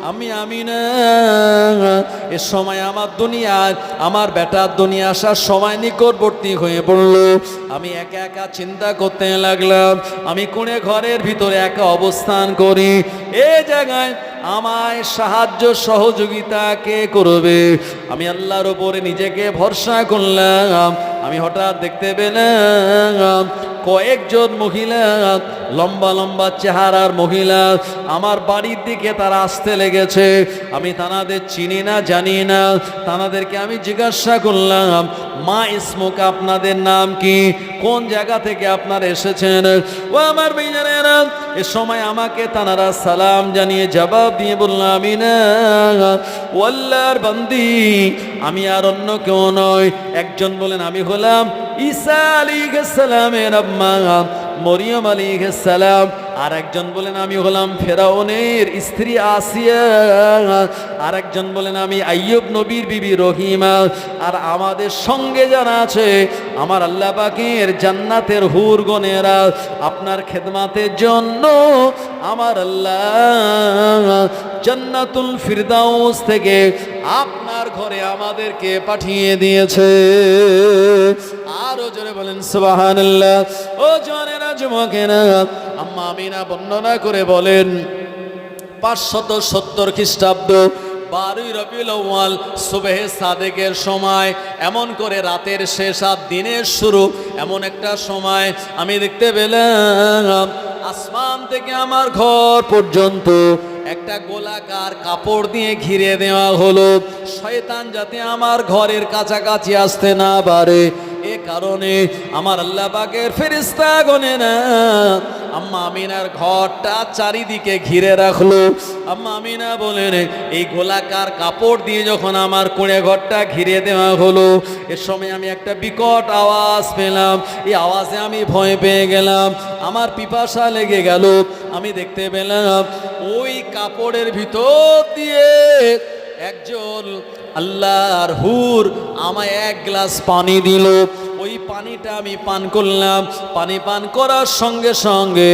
আমি আমিনা এ সময় আমার দুনিয়ায় আমার বেটার দুনিয়া আসার সময় নিকটবর্তী হয়ে পড়ল। আমি একা একা চিন্তা করতে লাগলাম, আমি কোণে ঘরের ভিতরে একা অবস্থান করি, এই জায়গায় আমায় সাহায্য সহযোগিতা কে করবে? আমি আল্লাহর উপরে নিজেকে ভরসা করলাম। আমি হঠাৎ দেখতে পেলাম কয়েকজন মহিলা, লম্বা লম্বা চেহারার মহিলা আমার বাড়ির দিকে তারা আসতে লেগেছে। আমি তানাদের চিনি না, জানি না। তানাদেরকে আমি জিজ্ঞাসা করলাম, মা ইসমুক, আপনাদের নাম কি, কোন জায়গা থেকে আপনারা এসেছেন? ও আমার ভাইজানেরা, এ সময় আমাকে তানারা সালাম জানিয়ে জবাব দিয়ে বললাম, আমি না, ও আল্লাহর বান্দি, আমি আর অন্য কেউ নয়। একজন বলেন, আমি হলাম ঈসা আলাইহিস সালামের আম্মা মরিয়ম আলাইহিস সালাম। আর একজন বলেন, আমি হলাম ফেরাউনের স্ত্রী আসিয়া। আর একজন বলেন, আমি আইয়ুব নবীর বিবি রহিমা। আর আমাদের সঙ্গে যারা আছে, আমার আল্লাহ পাকের জান্নাতের হুরগণেরা, আপনার খেদমাতের জন্য আমার আল্লাহ জান্নাতুল ফিরদাউস থেকে আপনার ঘরে আমাদেরকে পাঠিয়ে দিয়েছে। আরো জোরে বলেন সুবহানাল্লাহ। ও জওয়ানেরা, যুবকেরা, আম্মা আমিনা বর্ণনা করে বলেন 570 খ্রিস্টাব্দ 12 রবিউল আউয়াল সুবহে সাদেকের সময়, এমন করে রাতের শেষ আর দিনের শুরু, এমন একটা সময় আমি দেখতে পেলাম আসমান থেকে আমার ঘর পর্যন্ত একটা গোলাকার কাপড় দিয়ে ঘিরে দেওয়া হলো, শয়তান যাতে আমার ঘরের কাছাকাছি আসতে না পারে। এ কারণে আমার আল্লাহ পাকের ফেরেশতাগণেরা আম্মা আমিনার ঘরটা চারিদিকে ঘিরে রাখলো। আম্মা আমিনা বলেন, এই গোলাকার কাপড় দিয়ে যখন আমার কোণে ঘরটা ঘিরে দেওয়া হলো, এ সময় আমি একটা বিকট আওয়াজ পেলাম। এই আওয়াজে আমি ভয় পেয়ে গেলাম, আমার পিপাসা লেগে গেল। আমি দেখতে পেলাম ওই কাপড়ের ভিতর দিয়ে একজন আল্লাহর হুর আমায় এক গ্লাস পানি দিল। ওই পানিটা আমি পান করলাম। পানি পান করার সঙ্গে সঙ্গে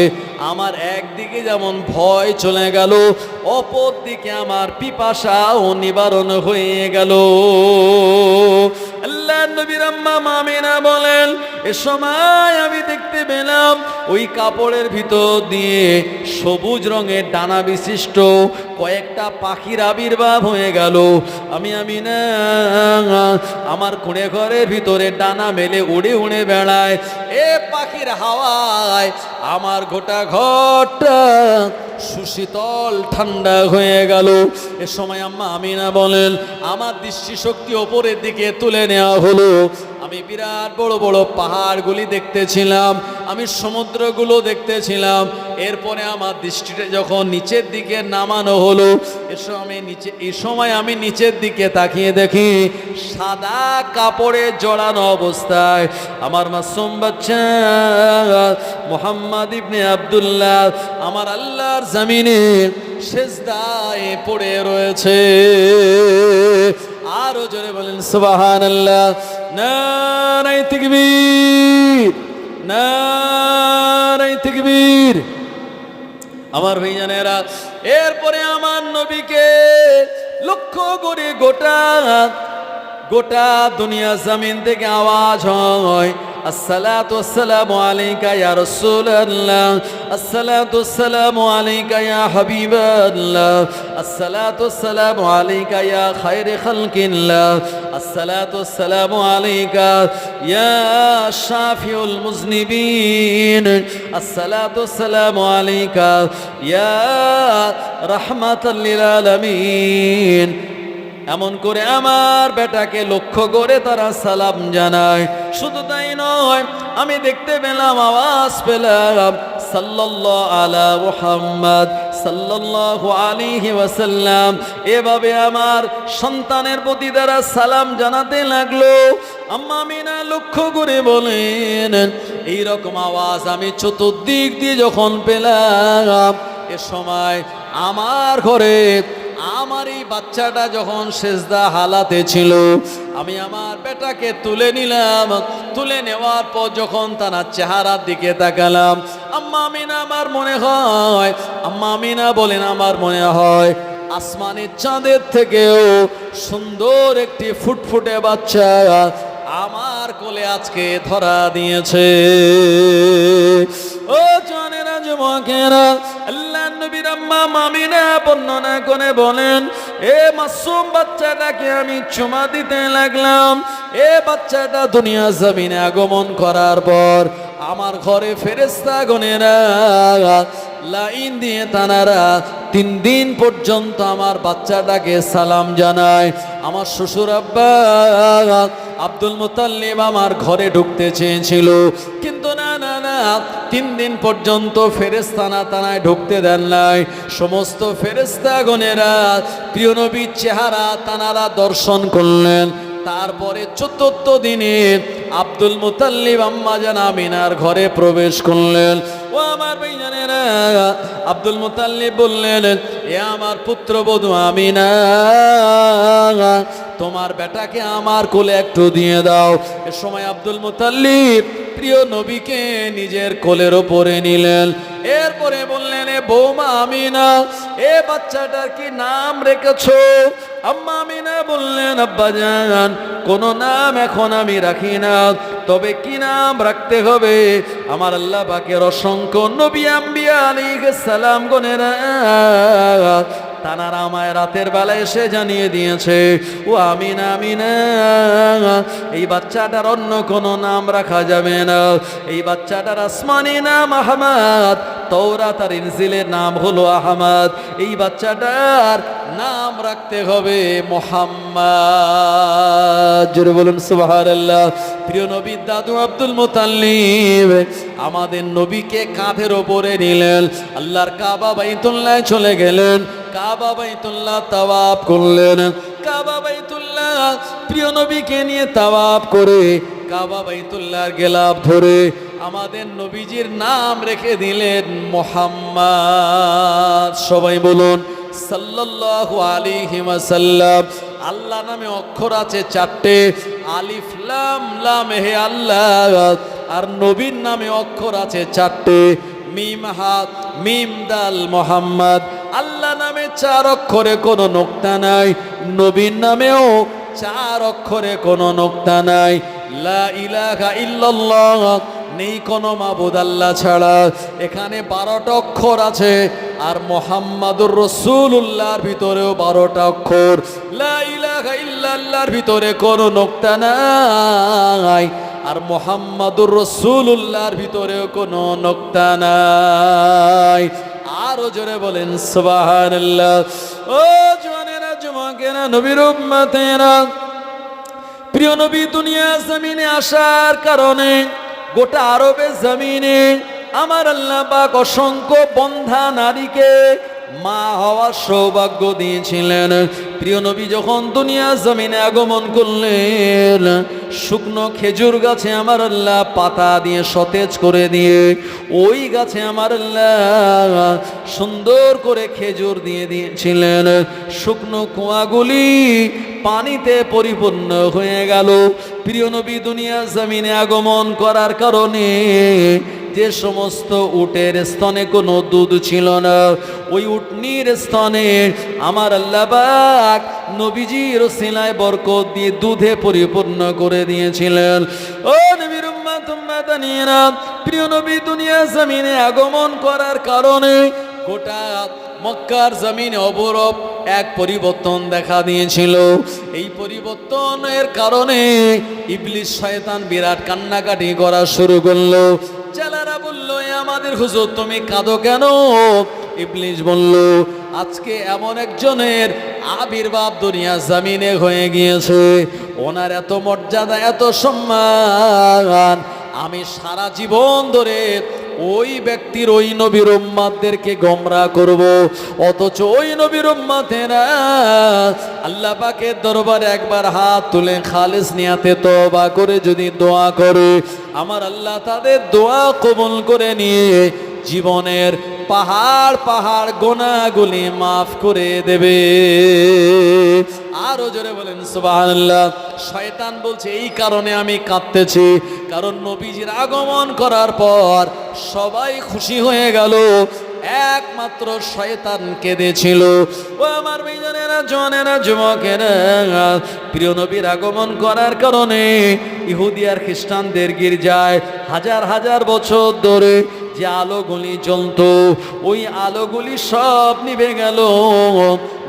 আমার একদিকে যেমন ভয় চলে গেল, অপর দিকে আমার পিপাসাও নিবারণ হয়ে গেল। আল্লাহ নবীর আম্মা আমিনা বলেন, এ সময় আমি দেখতে পেলাম ওই কাপড়ের ভিতর দিয়ে সবুজ রঙের ডানা বিশিষ্ট কয়েকটা পাখির আবির্ভাব হয়ে গেল। আমি না, আমার কুঁড়ে ঘরের ভিতরে ডানা মেলে উড়ে উড়ে বেড়ায়। এ পাখির হাওয়ায় আমার গোটা ঘরটা সুশীতল ঠান্ডা হয়ে গেল। এ সময় আম্মা আমিনা বলেন, আমার দৃষ্টিশক্তি ওপরের দিকে তুলে নেওয়া হলো। আমি বিরাট বড় বড় পাহাড়গুলি দেখতেছিলাম, আমি সমুদ্রগুলো দেখতেছিলাম। এরপরে আমার দৃষ্টিটা যখন নিচের দিকে নামানো হলো, এই সময় আমি নিচের দিকে তাকিয়ে দেখি সাদা কাপড়ে জড়ানো অবস্থায় আমার মাসুম বাচ্চা মুহাম্মদ ইবনে আব্দুল্লাহ আমার আল্লাহর জমিনে সিজদায় পড়ে রয়েছে। আরো জোরে বলেন সুবহানাল্লাহ। নারায়ে তাকবীর, নারায়ে তাকবীর। আমার ভাইজানেরা, এরপরে আমার নবীকে লক্ষ্য করে গোটা দুনিয়া জমিন থেকে আওয়াজ হয়, আসসালাতু ওয়াসসালামু আলাইকা ইয়া রাসূলুল্লাহ, আসসালাতু ওয়াসসালামু আলাইকা ইয়া হাবিবাল্লাহ, আসসালাতু ওয়াসসালামু আলাইকা ইয়া খায়রে খালকিল্লাহ, আসসালাতু ওয়াসসালামু আলাইকা ইয়া শাফিউল মুজনিবিন, আসসালাতু ওয়াসসালামু আলাইকা ইয়া রাহমাতাল লিল আলামিন। এমন করে আমার বেটাকে লক্ষ্য করে তারা সালাম জানায়। শুধু তাই নয়, আমি দেখতে পেলাম, আওয়াজ পেলাম, সাল্লাল্লাহু আলা মুহাম্মদ সাল্লাল্লাহু আলাইহি ওয়াসাল্লাম। এভাবে আমার সন্তানের প্রতি তারা সালাম জানাতে লাগলো। আম্মা আমিনা লক্ষ্য করে বলেন, এইরকম আওয়াজ আমি চতুর্দিক দিয়ে যখন পেলাম, এ সময় আমার ঘরে আমার এই বাচ্চাটা যখন সেজদা হালাতে ছিল, আমি আমার বেটাকে তুলে নিলাম। তুলে নেওয়ার পর যখন তার চেহারার দিকে তাকালাম, আম্মা আমিনা আমার মনে হয়, আম্মা আমিনা বলেন, আমার মনে হয় আসমানের চাঁদের থেকেও সুন্দর একটি ফুটফুটে বাচ্চা আমার কোলে আজকে ধরা দিয়েছে। ও জানেরা, যুবকেরা, আল্লাহ নবীর আম্মা আমিনা বর্ণনা করে বলেন, এ মাসুম বাচ্চাটাকে আমি চুমা দিতে লাগলাম। এ বাচ্চাটা দুনিয়া জমিনে আগমন করার পর আমার ঘরে ফেরেশতাগণেরা লাইন দিয়ে তানারা 3 দিন পর্যন্ত আমার বাচ্চাটাকে সালাম জানায়। আমার শ্বশুর আব্বা আব্দুল মুতাল্লিব আমার ঘরে ঢুকতে চেয়েছিল, কিন্তু না না না, 3 দিন পর্যন্ত ফেরেশতানা তানায় ঢুকতে দেন নাই। সমস্ত ফেরেশতাগণেরা প্রিয় নবীর চেহারা তানারা দর্শন করলেন। তারপরে ৪থ দিনে আব্দুল মুতাল্লিব আম্মা জান আমিনার ঘরে প্রবেশ করলেন। ও আমার ভাইজানেরা, আব্দুল মুতাল্লিব বললেন, এ আমার পুত্রবধূ আমিনা, তোমার বেটাকে আমার কোলে একটু দিয়ে দাও। এ সময় আব্দুল মুতাল্লিব প্রিয় নবীকে নিজের কোলের ওপরে নিলেন। এরপরে বললেন, এ বৌমা আমিনা, এ বাচ্চাটার কি নাম রেখেছো? আম্মা আমিনা বললেন, আব্বাজান কোন নাম এখন আমি রাখি না, তবে কি নাম রাখতে হবে আমার আল্লাহ পাকের অসংখ্য নবী আম্বিয়া আলাইহিস সালাম গণেরা তানারা আমায় রাতের বেলা এসে জানিয়ে দিয়েছে, ও আমিনা আমিনা, এই বাচ্চাটার অন্য কোনো নাম রাখা যাবে না। এই বাচ্চাটার আসমানি নাম আহমদ, তওরাত আর ইনজিলের নাম হলো আহমদ। এই বাচ্চাটার নাম রাখতে হবে মুহাম্মদ। জোরে বলুন সুবহানাল্লাহ। প্রিয় নবীর দাদু আব্দুল মুতাল্লিব আমাদের নবীকে কাঁধের ওপরে নিলেন, আল্লাহর কাবা বাইতুল্লাহ চলে গেলেন। কাবা বাইতুল্লাহ তাওয়াফ করলেন। কাবা বাইতুল্লাহ প্রিয় নবীকে নিয়ে তাওয়াফ করে কাবা বাইতুল্লাহর গেলাফ ধরে আমাদের নবীজির নাম রেখে দিলেন মুহাম্মদ। সবাই বলুন সাল্লাল্লাহু আলাইহি ওয়াসাল্লাম। আল্লাহ নামে অক্ষর আছে 4টে, আলিফ লাম লাম হে আল্লাহ। আর নবীর নামে অক্ষর আছে 4টে, মিম হা মিম দাল মুহাম্মদ। আল্লাহ নামে 4 অক্ষরে কোনো নোক্তা নাই, নবীর নামেও 4 অক্ষরে কোনো নোক্তা নাই। লা ইলাহা ইল্লাল্লাহ, নেই কোনো মাবুদ আল্লাহ ছাড়া। এখানে 12টা অক্ষর আছে, আর মুহাম্মাদুর রাসূলুল্লাহর ভিতরেও 12টা অক্ষর। লা ইলাহা ইল্লাল্লাহর ভিতরে কোনো নোক্তা নাই, আর মুহাম্মাদুর রাসূলুল্লাহর ভিতরেও কোনো নোক্তা নাই। আরো জোরে বলেন সুবহানাল্লাহ। ও জওয়ানেরা, যুবকেরা, নবীর উম্মতেরা, প্রিয় নবী দুনিয়া জমিনে আসার কারণে গোটা আরবে জমিনে আমার আল্লাহ পাক অসংখ্য বন্ধা নারীকে মা হওয়ার সৌভাগ্য দিয়েছিলেন। প্রিয় নবী যখন দুনিয়া জমিনে আগমন করলেন, শুকনো খেজুর গাছে আমার আল্লাহ পাতা দিয়ে সতেজ করে দিয়ে ওই গাছে আমার আল্লাহ সুন্দর করে খেজুর দিয়ে দিয়েছিলেন। শুকনো কুয়াগুলি পানিতে পরিপূর্ণ হয়ে গেল। প্রিয় নবী দুনিয়া জমিনে আগমন করার কারণে যে সমস্ত উটের স্তনে কোনো দুধ ছিল না, ওই উটনির স্তনে আমার আল্লাহ পাক নবীজির ওসিলায় বরকত দিয়ে দুধে পরিপূর্ণ করে দিয়েছিলেন। ও নবীর উম্মত উম্মাতানিরা, প্রিয় নবী দুনিয়া জমিনে আগমন করার কারণে গোটা মক্কার জমিনে অবরূপ এক পরিবর্তন দেখা দিয়েছিল। এই পরিবর্তনের কারণে ইবলিস শয়তান বিরাট কান্নাকাটি করা শুরু করলো। চেলারা বলল, এ আমাদের হুজুর তুমি কাঁদো কেন? ইবলিস বলল, আজকে এমন একজনের আবির্ভাব দুনিয়া জমিনে হয়ে গিয়েছে, ওনার এত মর্যাদা এত সম্মান, আমি সারা জীবন ধরে ওই ব্যক্তির ওই নবীর উম্মতদেরকে গোমরাহ করব। অথচ ওই নবীর উম্মতেরা আল্লাহ পাকের দরবারে একবার হাত তুলে খালিস নিয়াতে তওবা করে যদি দোয়া করে, আমার আল্লাহ তাদের দোয়া কবুল করে নিয়ে জীবনের পাহাড় পাহাড় গোনাগুলি মাফ করে দেবে। আরো জোরে বলেন সুবহানাল্লাহ। শয়তান বলছে, এই কারণে আমি কাঁদতেছি, কারণ নবীজির আগমন করার পর সবাই খুশি হয়ে গেল, একমাত্র শয়তান কেঁদেছিল। ও আমার ভাইজানেরা, জওয়ানেরা, যুবকেরা, প্রিয় নবীর আগমন করার কারণে ইহুদি আর খ্রিস্টানদের গির্জায় হাজার হাজার বছর ধরে যে আলোগুলি জ্বলত, ওই আলোগুলি সব নিভে গেল।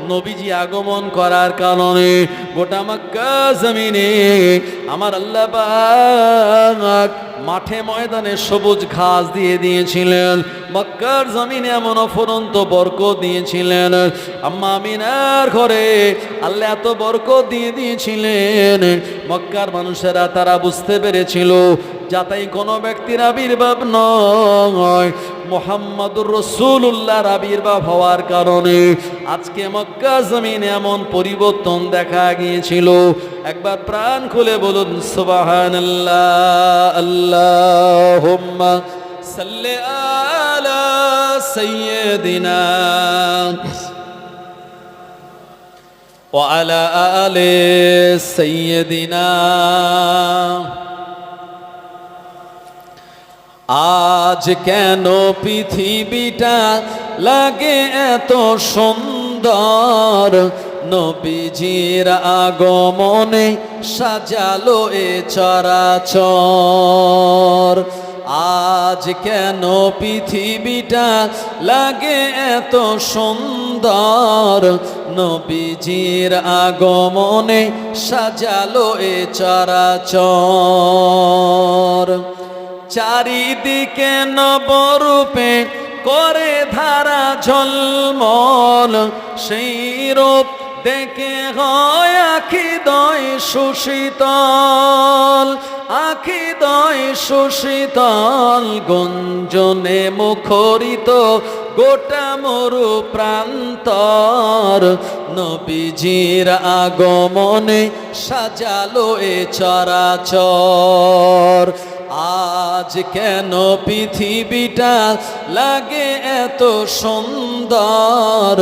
নবীজি আগমন করার কারণে গোটা মক্কা জমিনে আমার আল্লাহ পাক মাঠে ময়দানে সবুজ ঘাস দিয়ে দিয়েছিলেন। মক্কার জমিনে এমন অফুরন্ত বরকত দিয়েছিলেন। আম্মা আমিনার ঘরে আল্লাহ এত বরকত দিয়ে দিয়েছিলেন, মক্কার মানুষেরা তারা বুঝতে পেরেছিল যাতেই কোনো ব্যক্তির আবির্ভাব নয়, মুহাম্মাদুর রাসূলুল্লাহর আবির্ভাব হওয়ার কারণে আজকে মক্কা জমিনে এমন পরিবর্তন দেখা গিয়েছিল। একবার প্রাণ খুলে বলুন সুবহানাল্লাহ। আল্লাহুম্মা সাল্লি আলা সাইয়্যিদিনা ওয়া আলা আলি সাইয়্যিদিনা। আজ কেন পৃথিবীটা লাগে এত সুন্দর, নবীজির আগমনে সাজালো এ চরাচর। আজ কেন পৃথিবীটা লাগে এত সুন্দর, নবীজির আগমনে সাজালো এ চরাচর। চারিদিকে নবরূপে করে ধারা ঝলমল, সেই রূপ দেখে হয় আখিদয় সুশীতল, আখিদয় সুশীতল। গুঞ্জনে মুখরিত গোটা মরু প্রান্তর, নবীজির আগমনে সাজালো এ চরাচর। আজ কেন পৃথিবীটা লাগে এত সুন্দর,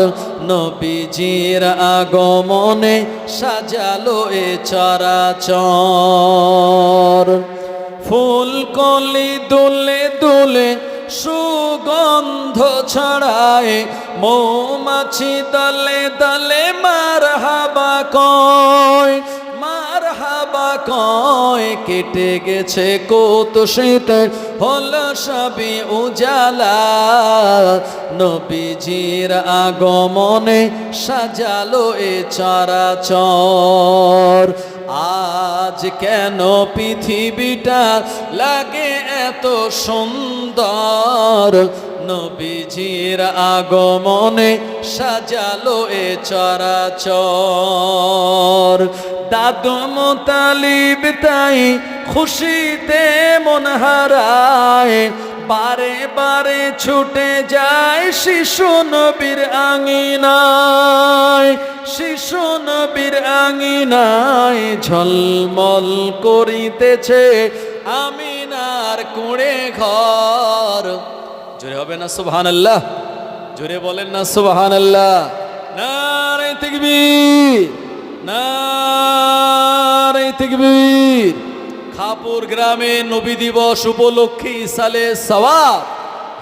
নবীজির আগমনে সাজালো এ চরাচর। ফুল কলি দুলে দুলে সুগন্ধ ছড়ায়, মৌমাছি দলে দলে মারহাবা কয়, মারহাবা কয়। কেটে গেছে কত শীতে হলো সবই উজালা, নবীজির আগমনে সাজালো এ চরাচর। আজ কেন পৃথিবীটা লাগে এত সুন্দর, নবীজির আগমনে সাজালো এ চরাচর। দাদু মুতালিব তাই খুশিতে মন হারায়, বারে বারে ছুটে যায় শিশু নবীর আঙিনায়, শিশু নবীর আঙিনায়। ঝলমল করিতেছে আমিনার কুঁড়ে ঘর। জোরে হবে না সুবহানাল্লাহ? জোরে বলেন না সুবহানাল্লাহ? নারে তাকবীর, নারে তাকবীর। খাপুর গ্রামে নবী দিবস উপলক্ষে ইসালে সওয়াব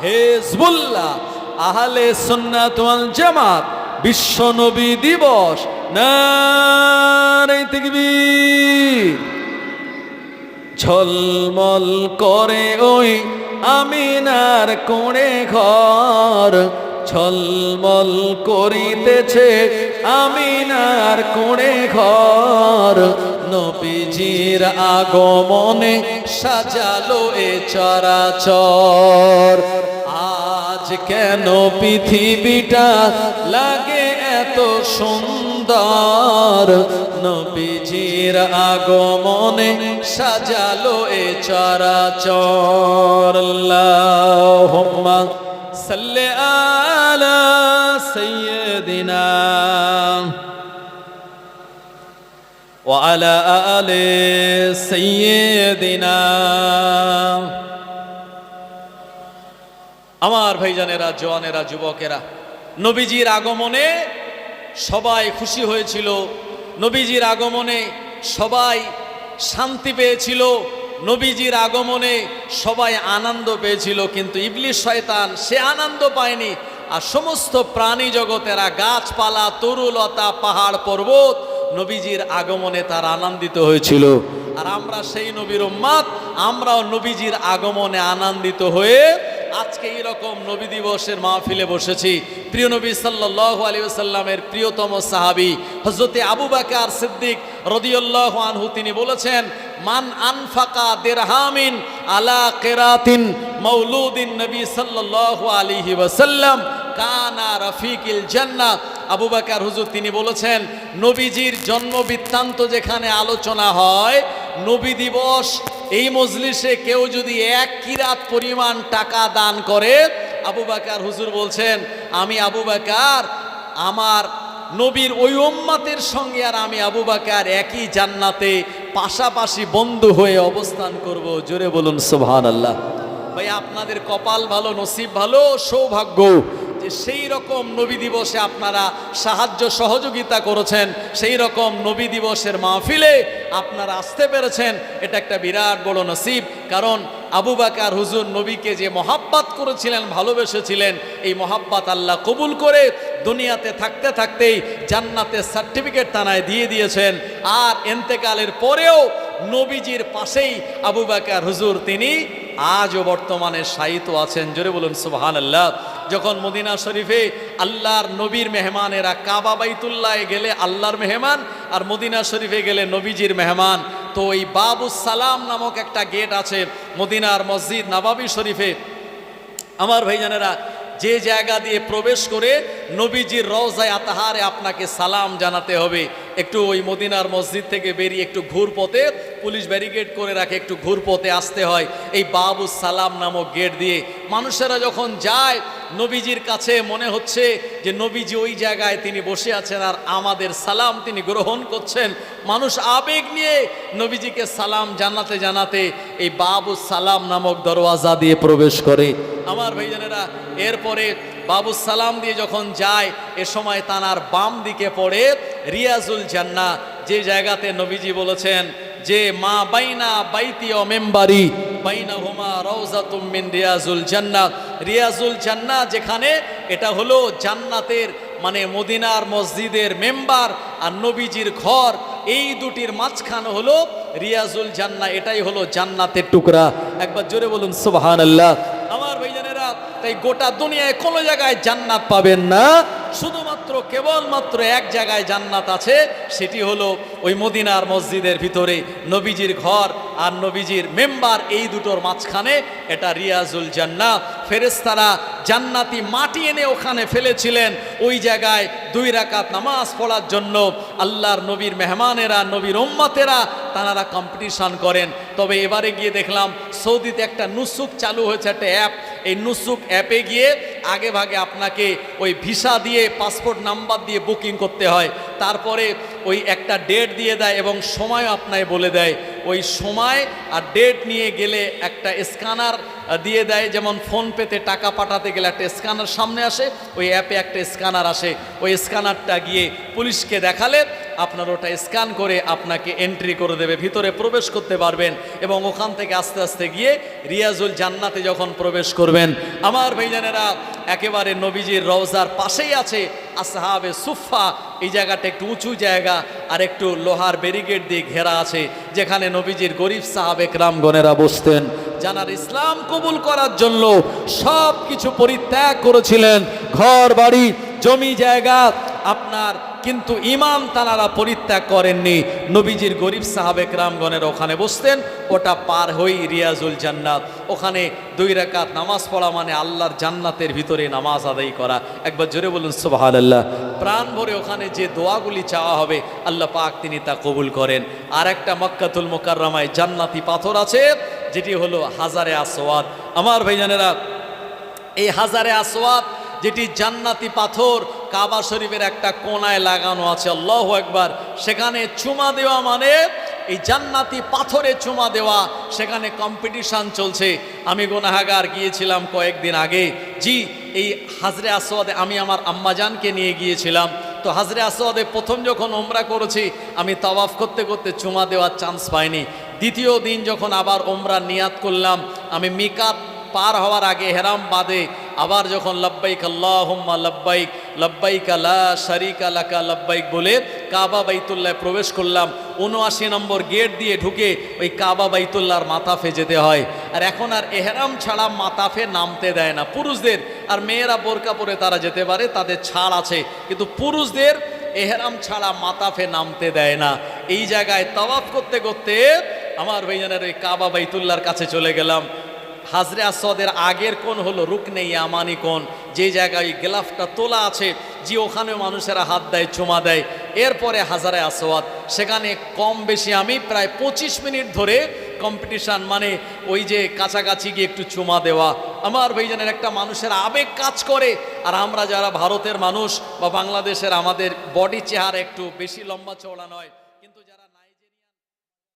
হিজবুল্লাহ আহলে সুন্নাত ওয়াল জামাত বিশ্ব নবী দিবস। নারে তাকবীর। ঝলমল করে ওই আমিনার কোণে ঘর, ঝলমল করিতেছে আমিনার কোণে ঘর, নবীজির আগমনে সাজালো এ চরাচর। আজ কেন পৃথিবীটা লাগে এত সুন্দর, নবীজির আগমনে সাজালো এ চরাচর। আল্লাহুম্মা সাল্লি আলা সাইয়্যিদিনা ওয়া আলা আলি সাইয়্যিদিনা। আমার ভাইজানেরা, জওয়ানেরা, যুবকেরা, নবীজির আগমনে সবাই খুশি হয়েছিল, নবীজির আগমনে সবাই শান্তি পেয়েছিল, নবীজির আগমনে সবাই আনন্দ পেয়েছিল। কিন্তু ইবলিস শয়তান সে আনন্দ পায়নি। আর সমস্ত প্রাণী জগতেরা, গাছপালা, তরুলতা, পাহাড় পর্বত নবীজির আগমনে তার আনন্দিত হয়েছিল। আর আমরা সেই নবীর উম্মত, আমরাও নবীজির আগমনে আনন্দিত হয়ে আজকে এইরকম নবী দিবসের মাহফিলে বসেছি। প্রিয় নবী সাল্লাল্লাহু আলাইহি ওয়াসাল্লামের প্রিয়তম সাহাবী হযরতে আবু বকর সিদ্দিক রাদিয়াল্লাহু আনহু তিনি বলেছেন, মান আনফাকা দিরহামিন আলা কিরাতিন মাউলুদিন নবী সাল্লাল্লাহু আলাইহি ওয়াসাল্লাম কানা রাফিকিল জান্নাহ। আবু বকর হুজুর তিনি বলেছেন, নবীজির জন্ম বৃত্তান্ত যেখানে আলোচনা হয়, নবী দিবস এই মজলিসে কেউ যদি 1 কিরাত পরিমাণ টাকা দান করে, আবু বকর হুজুর বলছেন, আমি আবু বকর আমার নবীর ওই উম্মতের সঙ্গে আর আমি আবু বকর একই জান্নাতে পাশাপাশি বন্ধু হয়ে অবস্থান করব। জোরে বলুন সুবহানাল্লাহ। ভাই আপনাদের কপাল ভালো, নসিব ভালো, সৌভাগ্য যে সেই রকম নবী দিবসে আপনারা সাহায্য সহযোগিতা করেছেন, সেই রকম নবী দিবসের মাহফিলে আপনারা আসতে পেরেছেন। এটা একটা বিরাট বড় নসিব। কারণ আবু বকর হুজুর নবীকে যে মহাব্বত করেছিলেন, ভালোবেসেছিলেন, এই মহাব্বত আল্লাহ কবুল করে দুনিয়াতে থাকতে থাকতেই জান্নাতের সার্টিফিকেট তানায় দিয়ে দিয়েছেন। আর এন্তেকালের পরেও নবীজির পাশেই আবু বকর হুজুর তিনি আজও বর্তমানে শায়িত আছেন। জোরে বলুন সুবহানাল্লাহ। যখন মদিনা শরীফে আল্লাহর নবীর মেহমানেরা কাবা বাইতুল্লাহে গেলে আল্লাহর মেহমান, আর মদিনা শরীফে গেলে নবীজির মেহমান, তো ওই বাবুস সালাম নামক একটা গেট আছে মদিনার মসজিদ নববী শরীফে। আমার ভাইজানেরা, যে জায়গা দিয়ে প্রবেশ করে নবীজির রওজায়ে আতহারে আপনাকে সালাম জানাতে হবে, একটু ওই মদিনার মসজিদ থেকে বেরিয়ে একটু ঘুর পথে, পুলিশ ব্যারিকেড করে রাখে, একটু ঘুর পথে আসতে হয় এই বাবুস সালাম নামক গেট দিয়ে। মানুষেরা যখন যায় নবীজির কাছে, মনে হচ্ছে যে নবীজি ওই জায়গায় তিনি বসে আছেন আর আমাদের সালাম তিনি গ্রহণ করছেন। মানুষ আবেগ নিয়ে নবীজিকে সালাম জানাতে জানাতে এই বাবুস সালাম নামক দরওয়াজা দিয়ে প্রবেশ করে। আমার ভাইজানেরা, এরপরে বাবুস সালাম দিয়ে যখন যায়, এ সময় তানার বাম দিকে পড়ে রিয়াজুল জান্নাহ, যে জায়গাতে নবীজি বলেছেন যে মা বাইনা বাইতি ও মেম্বারি বাইনাহুমা রাউযাতুম মিন রিয়াজুল জান্নাহ। রিয়াজুল জান্নাহ যেখানে, এটা হলো জান্নাতের মানে মদিনার মসজিদের মেম্বার আর নবীজির ঘর, এই দুটির মাঝখানে হলো রিয়াজুল জান্নাহ। এটাই হলো জান্নাতের টুকরা। একবার জোরে বলুন সুবহানাল্লাহ। আমার ভাইজানেরা, তাই গোটা দুনিয়ায় কোনো জায়গায় জান্নাত পাবেন না, শুধুমাত্র কেবলমাত্র এক জায়গায় জান্নাত আছে, সেটি হলো ওই মদিনার মসজিদের ভিতরে নবীজির ঘর আর নবীজির মেম্বার, এই দুটোর মাঝখানে এটা রিয়াজুল জান্নাহ। ফেরেশতারা জান্নাতি মাটি এনে ওখানে ফেলেছিলেন, ওই জায়গায় 2 রাকাত নামাজ পড়ার জন্য আল্লাহর নবীর মেহমানেরা, নবীর উম্মতেরা তারা কম্পিটিশন করেন। তবে এবারে গিয়ে দেখলাম সৌদিতে একটা নুসুক চালু হয়েছে, একটা অ্যাপ। এই নুসুক অ্যাপে গিয়ে আগে ভাগে আপনাকে ওই ভিসা দিয়ে, পাসপোর্ট নাম্বার দিয়ে বুকিং করতে হয়। তারপরে ওই একটা ডেট দিয়ে দেয় এবং সময়ও আপনাকে বলে দেয়। ওই সময় আর ডেট নিয়ে গেলে একটা স্ক্যানার দিয়ে দেয়, যেমন ফোনপেতে টাকা পাঠাতে গেলে একটা স্ক্যানার সামনে আসে, ওই অ্যাপে একটা স্ক্যানার আসে। ওই স্ক্যানারটা গিয়ে পুলিশকে দেখালে আপনার ওটা স্ক্যান করে আপনাকে এন্ট্রি করে দেবে, ভিতরে প্রবেশ করতে পারবেন। এবং ওখান থেকে আস্তে আস্তে গিয়ে রিয়াজুল জান্নাতে যখন প্রবেশ করবেন, আমার ভাইজানেরা, একেবারে নবীজির রওজার পাশেই আছে আসহাবে সুফা। এই জায়গাটা একটু উঁচু জায়গা আর একটু লোহার ব্যারিকেড দিয়ে ঘেরা আছে, যেখানে নবীজির গরিব সাহাবে কেরামগণেরা বসতেন, জানার ইসলাম কবুল করার জন্য সব কিছু পরিত্যাগ করেছিলেন, ঘর বাড়ি জমি জায়গা আপনার, কিন্তু ইমান তানারা পরিত্যাগ করেননি। নবীজির গরিব সাহাবে কেরামগণের ওখানে বসতেন, ওটা পার হই রিয়াজুল জান্নাত। ওখানে 2 রাকাত নামাজ পড়া মানে আল্লাহর জান্নাতের ভিতরে নামাজ আদায় করা। একবার জোরে বলুন সুবহানাল্লাহ। প্রাণ ভরে ওখানে যে দোয়াগুলি চাওয়া হবে আল্লাহ পাক তিনি তা কবুল করেন। আর একটা মক্কাতুল মুকাররমায় জান্নাতি পাথর আছে, যেটি হলো হাজারে আসওয়াদ। আমার ভাইজানেরা, এই হাজারে আসওয়াদ যেটি জান্নাতি পাথর কাবা শরীফের একটা কোনায় লাগানো আছে, আল্লাহু আকবার। সেখানে চুমা দেওয়া মানে এই জান্নাতি পাথরে চুমা দেওয়া, সেখানে কম্পিটিশন চলছে। আমি গুনাহগার গিয়েছিলাম কয়েকদিন আগে, জি এই হাজরে আসওয়াদে আমি আমার আম্মাজানকে নিয়ে গিয়েছিলাম। তো হাজরে আসওয়াদে প্রথম যখন ওমরা করেছি, আমি তাওয়াফ করতে করতে চুমা দেওয়ার চান্স পাইনি। দ্বিতীয় দিন যখন আবার ওমরা নিয়াত করলাম, আমি মিকাত পার হওয়ার আগে হেরাম বাদে আবার যখন লব্বাইক আল্লাহুম্মা লব্বাইক লব্বাইক লা শারীকা লাকা লব্বাইক বলে কাবা বাইতুল্লাহ প্রবেশ করলাম, ৭৯ নম্বর গেট দিয়ে ঢুকে ওই কাবা বাইতুল্লাহর মাতাফে যেতে হয়। আর এখন আর এহরাম ছাড়া মাতাফে নামতে দেয় না পুরুষদের, আর মেয়েরা বোরকা পরে তারা যেতে পারে, তাদের ছাড় আছে, কিন্তু পুরুষদের এহরাম ছাড়া মাতাফে নামতে দেয় না। এই জায়গায় তাওয়াফ করতে করতে আমার ভাইজানের ওই কাবা বাইতুল্লাহর কাছে চলে গেলাম। হাজরে আসওয়াদের আগের কোণ হলো রুকনে ইয়ামানি কোণ, যে জায়গায় গিলাফটা তোলা আছে, যে ওখানে মানুষেরা হাত দেয়, চুমা দেয়। এরপরে হাজারে আসওয়াদ, সেখানে কম বেশি আমি প্রায় 25 মিনিট ধরে কম্পিটিশান, মানে ওই যে কাছাকাছি গিয়ে একটু চুমা দেওয়া। আমার ভাইজানের একটা মানুষের আবেগ কাজ করে, আর আমরা যারা ভারতের মানুষ বা বাংলাদেশের, আমাদের বডি চেহারা একটু বেশি লম্বা চওড়া নয়।